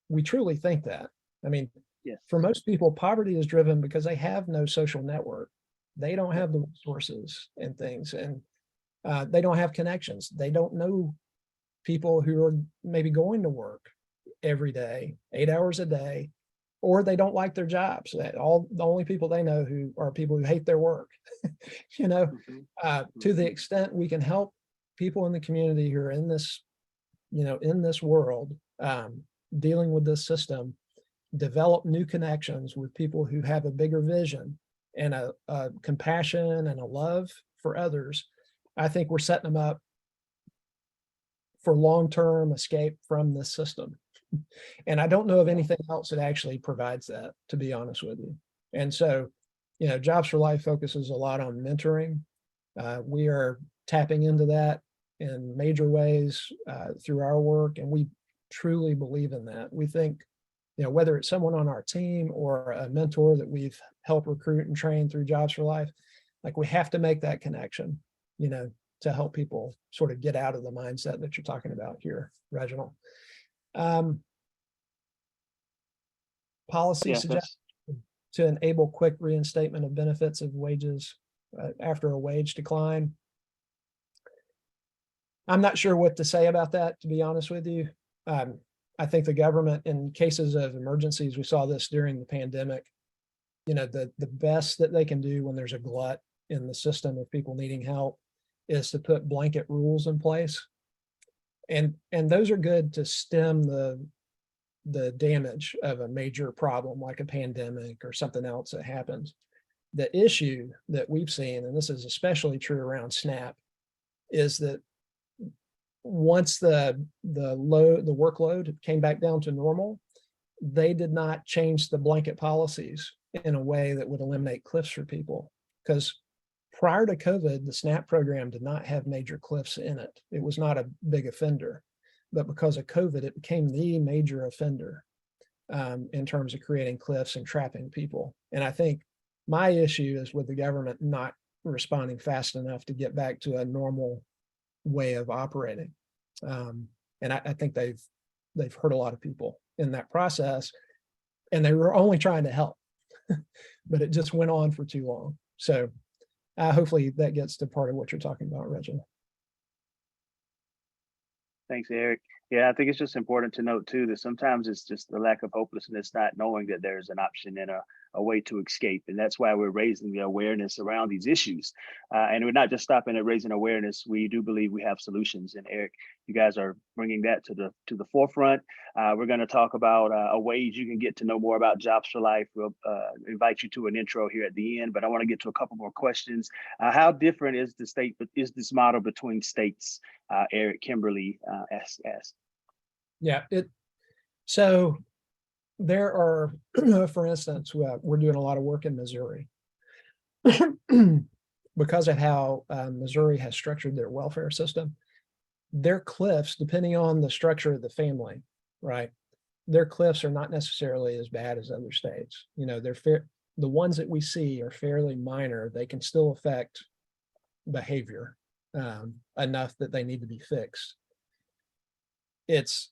We truly think that. I mean, yes. For most people, poverty is driven because they have no social network. They don't have the resources and things, and they don't have connections. They don't know people who are maybe going to work every day, 8 hours a day, or they don't like their jobs. The only people they know who are people who hate their work. You know, to the extent we can help people in the community who are in this, in this world, dealing with this system, develop new connections with people who have a bigger vision and a compassion and a love for others. I think we're setting them up for long-term escape from this system. And I don't know of anything else that actually provides that, to be honest with you. And so, Jobs for Life focuses a lot on mentoring. We are tapping into that in major ways through our work, and we truly believe in that. We think, whether it's someone on our team or a mentor that we've helped recruit and train through Jobs for Life, like we have to make that connection, to help people sort of get out of the mindset that you're talking about here, Reginald. Policy Yeah, suggests to enable quick reinstatement of benefits of wages after a wage decline. I'm not sure what to say about that, to be honest with you. I think the government, in cases of emergencies, we saw this during the pandemic, the best that they can do when there's a glut in the system of people needing help is to put blanket rules in place. And those are good to stem the damage of a major problem like a pandemic or something else that happens. The issue that we've seen, and this is especially true around SNAP, is that once the workload came back down to normal, they did not change the blanket policies in a way that would eliminate cliffs for people. Because prior to COVID, the SNAP program did not have major cliffs in it. It was not a big offender. But because of COVID, it became the major offender in terms of creating cliffs and trapping people. And I think my issue is with the government not responding fast enough to get back to a normal way of operating. And I think they've hurt a lot of people in that process, and they were only trying to help, but it just went on for too long. So hopefully that gets to part of what you're talking about, Reginald. Thanks, Eric. Yeah, I think it's just important to note too that sometimes it's just the lack of hopelessness, not knowing that there's an option and a way to escape. And that's why we're raising the awareness around these issues. And we're not just stopping at raising awareness. We do believe we have solutions. And Eric, you guys are bringing that to the forefront. We're going to talk about ways you can get to know more about Jobs for Life. We'll invite you to an intro here at the end, but I want to get to a couple more questions. How different is this model between states? Eric, Kimberly asked. Yeah, so there are, for instance, we're doing a lot of work in Missouri because of how Missouri has structured their welfare system. Their cliffs, depending on the structure of the family, right? Their cliffs are not necessarily as bad as other states. The ones that we see are fairly minor. They can still affect behavior enough that they need to be fixed. It's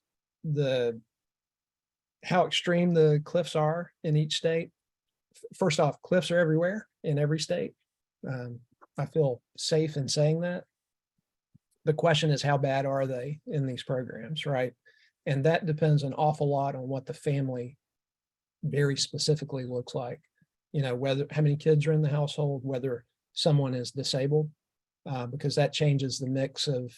how extreme the cliffs are in each state. First off, cliffs are everywhere in every state. I feel safe in saying that. The question is, how bad are they in these programs, right? And that depends an awful lot on what the family very specifically looks like. Whether how many kids are in the household, whether someone is disabled, because that changes the mix of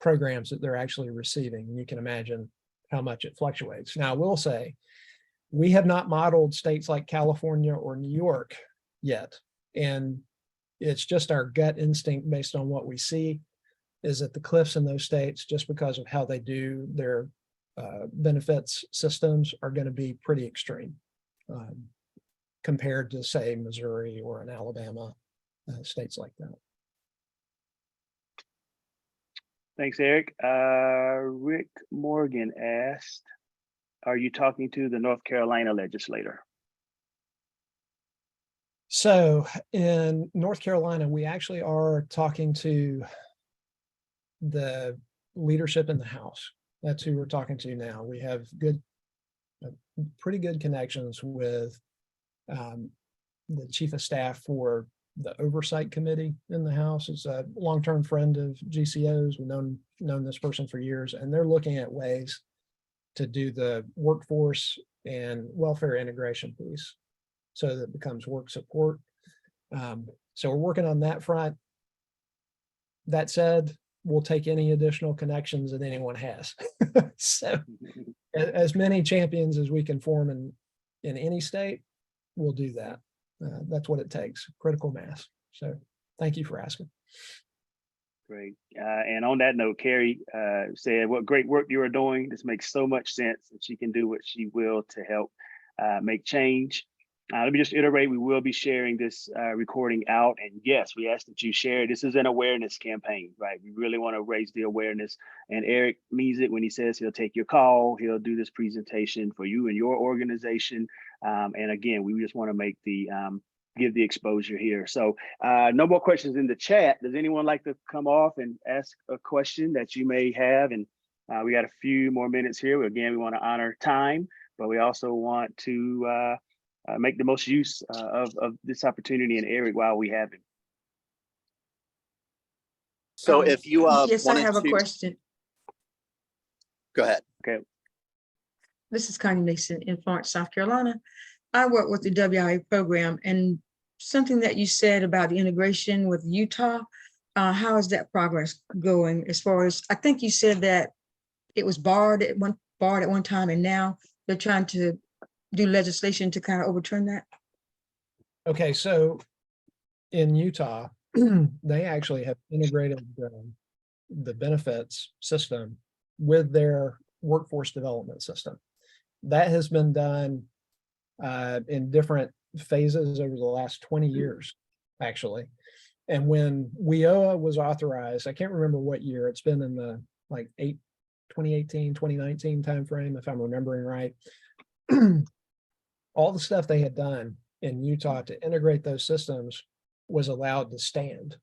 programs that they're actually receiving. And you can imagine how much it fluctuates. Now, I will say, we have not modeled states like California or New York yet. And it's just our gut instinct based on what we see is that the cliffs in those states, just because of how they do their benefits systems, are going to be pretty extreme compared to, say, Missouri or in Alabama, states like that. Thanks, Eric. Rick Morgan asked, are you talking to the North Carolina legislator? So in North Carolina, we actually are talking to the leadership in the House. That's who we're talking to now. We have pretty good connections with the chief of staff for the oversight committee in the House. Is a long-term friend of GCO's. We've known this person for years, and they're looking at ways to do the workforce and welfare integration piece so that it becomes work support. So we're working on that front. That said, we'll take any additional connections that anyone has. So as many champions as we can form in any state, we'll do that. That's what it takes, critical mass. So thank you for asking. Great. And on that note, Carrie said, what great work you are doing. This makes so much sense, and she can do what she will to help make change. Let me just iterate, we will be sharing this recording out. And yes, we ask that you share it. This is an awareness campaign, right? We really want to raise the awareness. And Eric means it when he says he'll take your call. He'll do this presentation for you and your organization. And again, we just want to make the give the exposure here. So no more questions in the chat. Does anyone like to come off and ask a question that you may have? And we got a few more minutes here. Again, we want to honor time, but we also want to make the most use of this opportunity and Eric while we have him. So if you yes, I have a question. Go ahead. Okay. This is Connie Mason in Florence, South Carolina. I work with the WIA program, and something that you said about the integration with Utah, how is that progress going? As far as, I think you said that it was barred at one time, and now they're trying to do legislation to kind of overturn that? Okay, so in Utah, they actually have integrated the benefits system with their workforce development system. That has been done in different phases over the last 20 years, actually. And when WIOA was authorized, I can't remember what year, it's been in the like 2018, 2019 timeframe, if I'm remembering right. All the stuff they had done in Utah to integrate those systems was allowed to stand.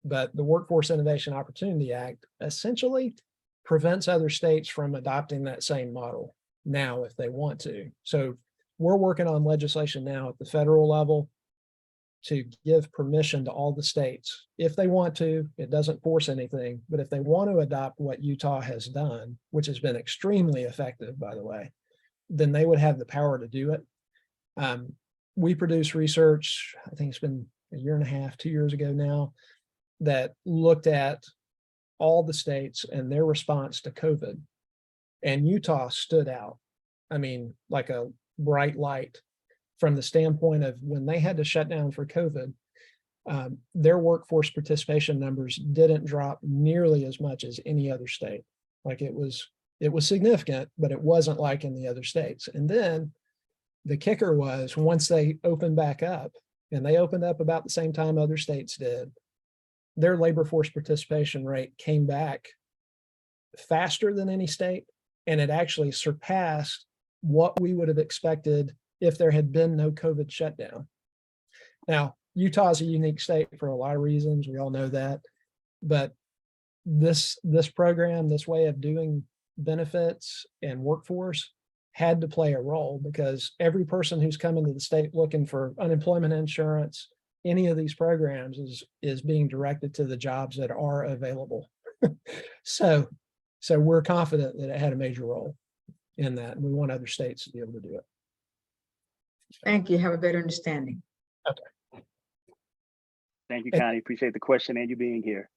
But the Workforce Innovation Opportunity Act essentially prevents other states from adopting that same model now if they want to. So we're working on legislation now at the federal level to give permission to all the states. If they want to, it doesn't force anything, but if they want to adopt what Utah has done, which has been extremely effective, by the way, then they would have the power to do it. We produce research, I think it's been a year and a half, 2 years ago now, that looked at all the states and their response to COVID. And Utah stood out. I mean, like a bright light from the standpoint of when they had to shut down for COVID, their workforce participation numbers didn't drop nearly as much as any other state. Like it was significant, but it wasn't like in the other states. And then the kicker was once they opened back up, and they opened up about the same time other states did, their labor force participation rate came back faster than any state, and it actually surpassed what we would have expected if there had been no COVID shutdown. Now, Utah is a unique state for a lot of reasons. We all know that, but this program, this way of doing benefits and workforce had to play a role because every person who's coming to the state looking for unemployment insurance, any of these programs is being directed to the jobs that are available. So we're confident that it had a major role in that, and we want other states to be able to do it. Thank you. Have a better understanding. Okay. Thank you, Connie. Appreciate the question and you being here.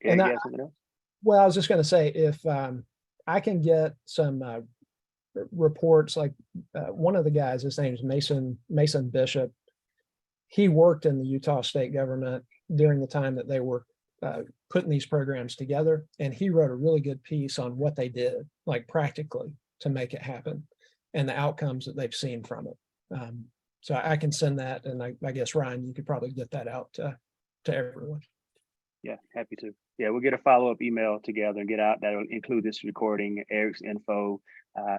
And Eric, you have something else? Well, I was just going to say, if I can get some reports, like one of the guys, his name's Mason Bishop. He worked in the Utah state government during the time that they were putting these programs together. And he wrote a really good piece on what they did, like practically to make it happen and the outcomes that they've seen from it. So I can send that. And I guess, Ryan, you could probably get that out to everyone. Yeah, happy to. Yeah, we'll get a follow-up email together and get out. That'll include this recording, Eric's info,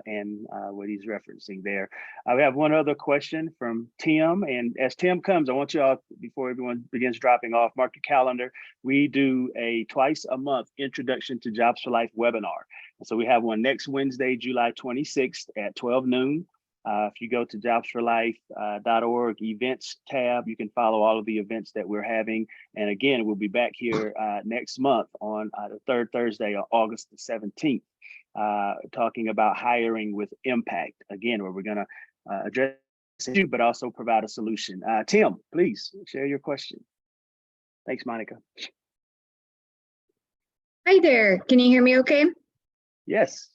and what he's referencing there. We have one other question from Tim. And as Tim comes, I want you all, before everyone begins dropping off, mark your calendar. We do a twice a month Introduction to Jobs for Life webinar. And so we have one next Wednesday, July 26th at 12 noon. If you go to jobsforlife.org events tab, you can follow all of the events that we're having. And again, we'll be back here next month on the third Thursday of August the 17th, talking about hiring with impact. Again, where we're going to address you, but also provide a solution. Tim, please share your question. Thanks, Monica. Hi there. Can you hear me okay? Yes.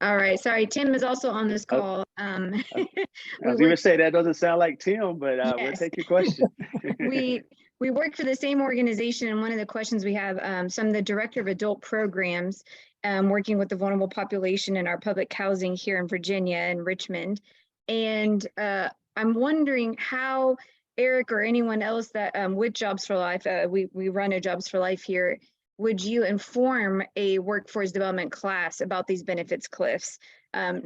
All right. Sorry, Tim is also on this call. I was going to say that doesn't sound like Tim, but we'll Yes. take your question. we work for the same organization, and one of the questions we have, so I'm the director of adult programs, working with the vulnerable population in our public housing here in Virginia and Richmond. And I'm wondering how Eric or anyone else that with Jobs for Life, we run a Jobs for Life here, would you inform a workforce development class about these benefits cliffs? I'm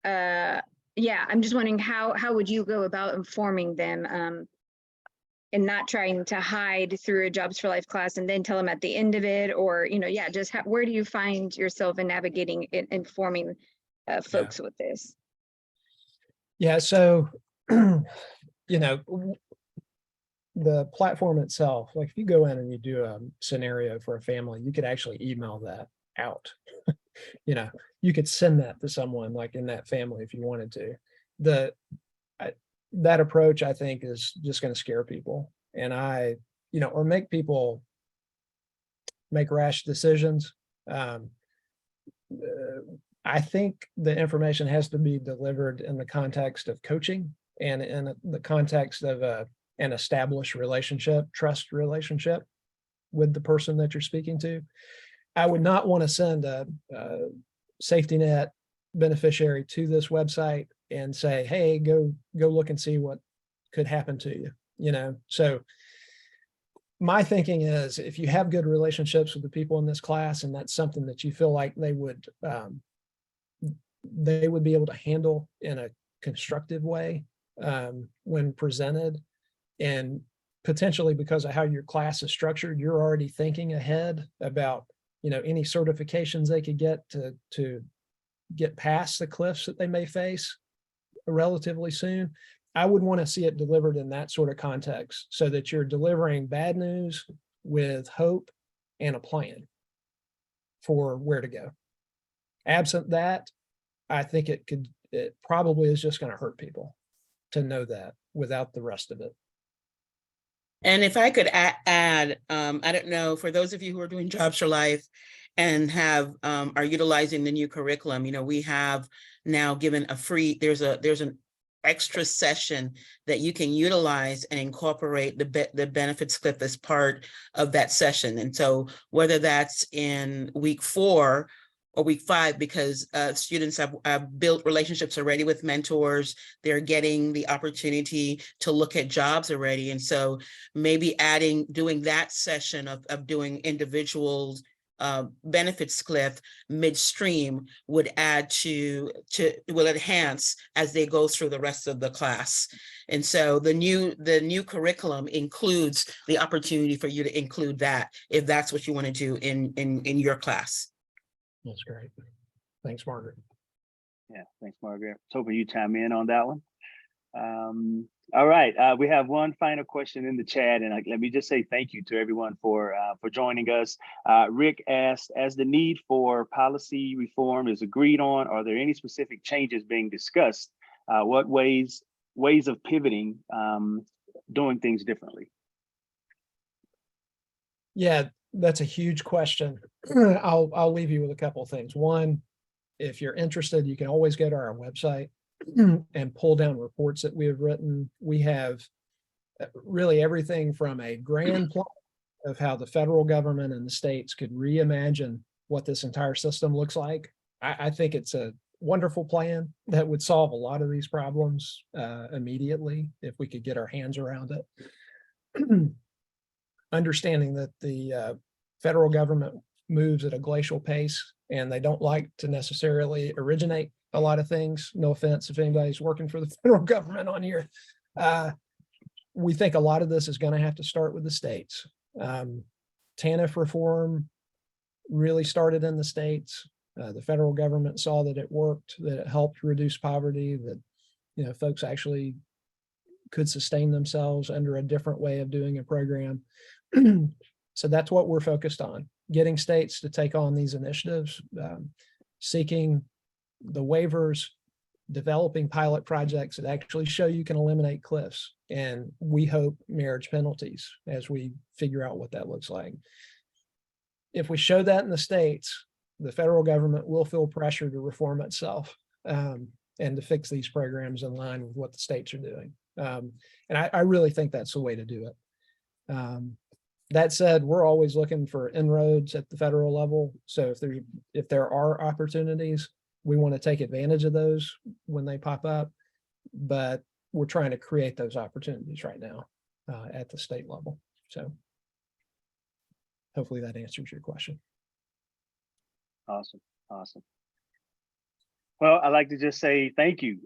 just wondering how would you go about informing them and not trying to hide through a Jobs for Life class and then tell them at the end of it, or, just where do you find yourself in navigating and informing folks with this? Yeah, so, the platform itself, like if you go in and you do a scenario for a family, you could actually email that out. You could send that to someone like in that family if you wanted to. That approach, I think, is just going to scare people, and or make people make rash decisions. I think the information has to be delivered in the context of coaching and in the context of an established relationship, trust relationship with the person that you're speaking to. I would not want to send a safety net beneficiary to this website and say, hey, go look and see what could happen to you. So my thinking is, if you have good relationships with the people in this class, and that's something that you feel like they would be able to handle in a constructive way when presented, and potentially because of how your class is structured, you're already thinking ahead about any certifications they could get to get past the cliffs that they may face relatively soon. I would want to see it delivered in that sort of context, so that you're delivering bad news with hope and a plan for where to go. Absent that, I think it probably is just going to hurt people to know that without the rest of it. And if I could add, I don't know, for those of you who are doing Jobs for Life and are utilizing the new curriculum, we have now given there's an extra session that you can utilize and incorporate the benefits clip as part of that session. And so whether that's in week 4 or week 5, because students have built relationships already with mentors, they're getting the opportunity to look at jobs already. And so maybe doing that session of doing individuals benefits cliff midstream would add will enhance as they go through the rest of the class. And so the new curriculum includes the opportunity for you to include that if that's what you want to do in your class. That's great. Thanks, Margaret. Yeah, thanks, Margaret. I was hoping you chime in on that one. All right, we have one final question in the chat, and let me just say thank you to everyone for joining us. Rick asked, as the need for policy reform is agreed on, are there any specific changes being discussed? What ways of pivoting, doing things differently? Yeah, that's a huge question. I'll leave you with a couple of things. One, if you're interested, you can always go to our website and pull down reports that we have written. We have really everything from a grand plan of how the federal government and the states could reimagine what this entire system looks like. I think it's a wonderful plan that would solve a lot of these problems immediately if we could get our hands around it. Understanding that the federal government moves at a glacial pace, and they don't like to necessarily originate a lot of things. No offense if anybody's working for the federal government on here. We think a lot of this is going to have to start with the states. TANF reform really started in the states. The federal government saw that it worked, that it helped reduce poverty, that folks actually could sustain themselves under a different way of doing a program. So that's what we're focused on, getting states to take on these initiatives, seeking the waivers, developing pilot projects that actually show you can eliminate cliffs. And we hope marriage penalties as we figure out what that looks like. If we show that in the states, the federal government will feel pressure to reform itself and to fix these programs in line with what the states are doing. And I really think that's the way to do it. That said, we're always looking for inroads at the federal level. So if there are opportunities, we want to take advantage of those when they pop up, but we're trying to create those opportunities right now at the state level. So hopefully that answers your question. Awesome. Well, I'd like to just say thank you.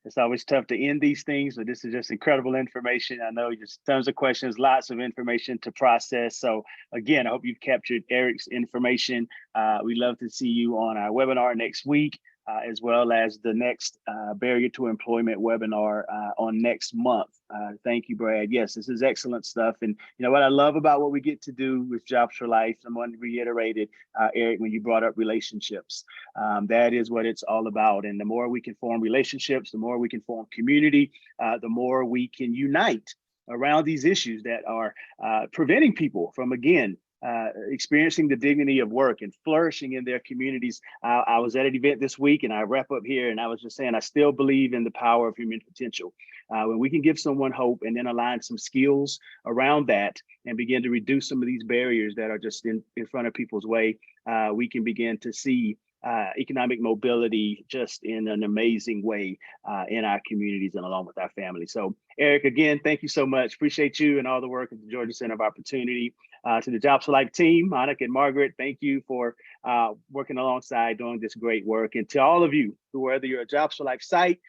It's always tough to end these things, but this is just incredible information. I know just tons of questions, lots of information to process. So again, I hope you've captured Eric's information. We'd love to see you on our webinar next week, as well as the next Barrier to Employment webinar on next month. Thank you, Brad. Yes, this is excellent stuff. And you know what I love about what we get to do with Jobs for Life, someone reiterated, Eric, when you brought up relationships. That is what it's all about. And the more we can form relationships, the more we can form community, the more we can unite around these issues that are preventing people from, again, experiencing the dignity of work and flourishing in their communities. I was at an event this week, and I wrap up here, and I was just saying, I still believe in the power of human potential. When we can give someone hope and then align some skills around that and begin to reduce some of these barriers that are just in front of people's way, we can begin to see economic mobility just in an amazing way in our communities and along with our families. So Eric, again, thank you so much. Appreciate you and all the work at the Georgia Center of Opportunity. To the Jobs for Life team, Monica and Margaret, thank you for working alongside doing this great work. And to all of you, whether you're a Jobs for Life site,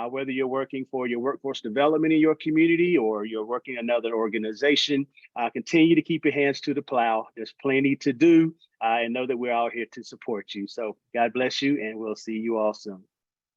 whether you're working for your workforce development in your community or you're working another organization, continue to keep your hands to the plow. There's plenty to do, and know that we're all here to support you. So God bless you, and we'll see you all soon.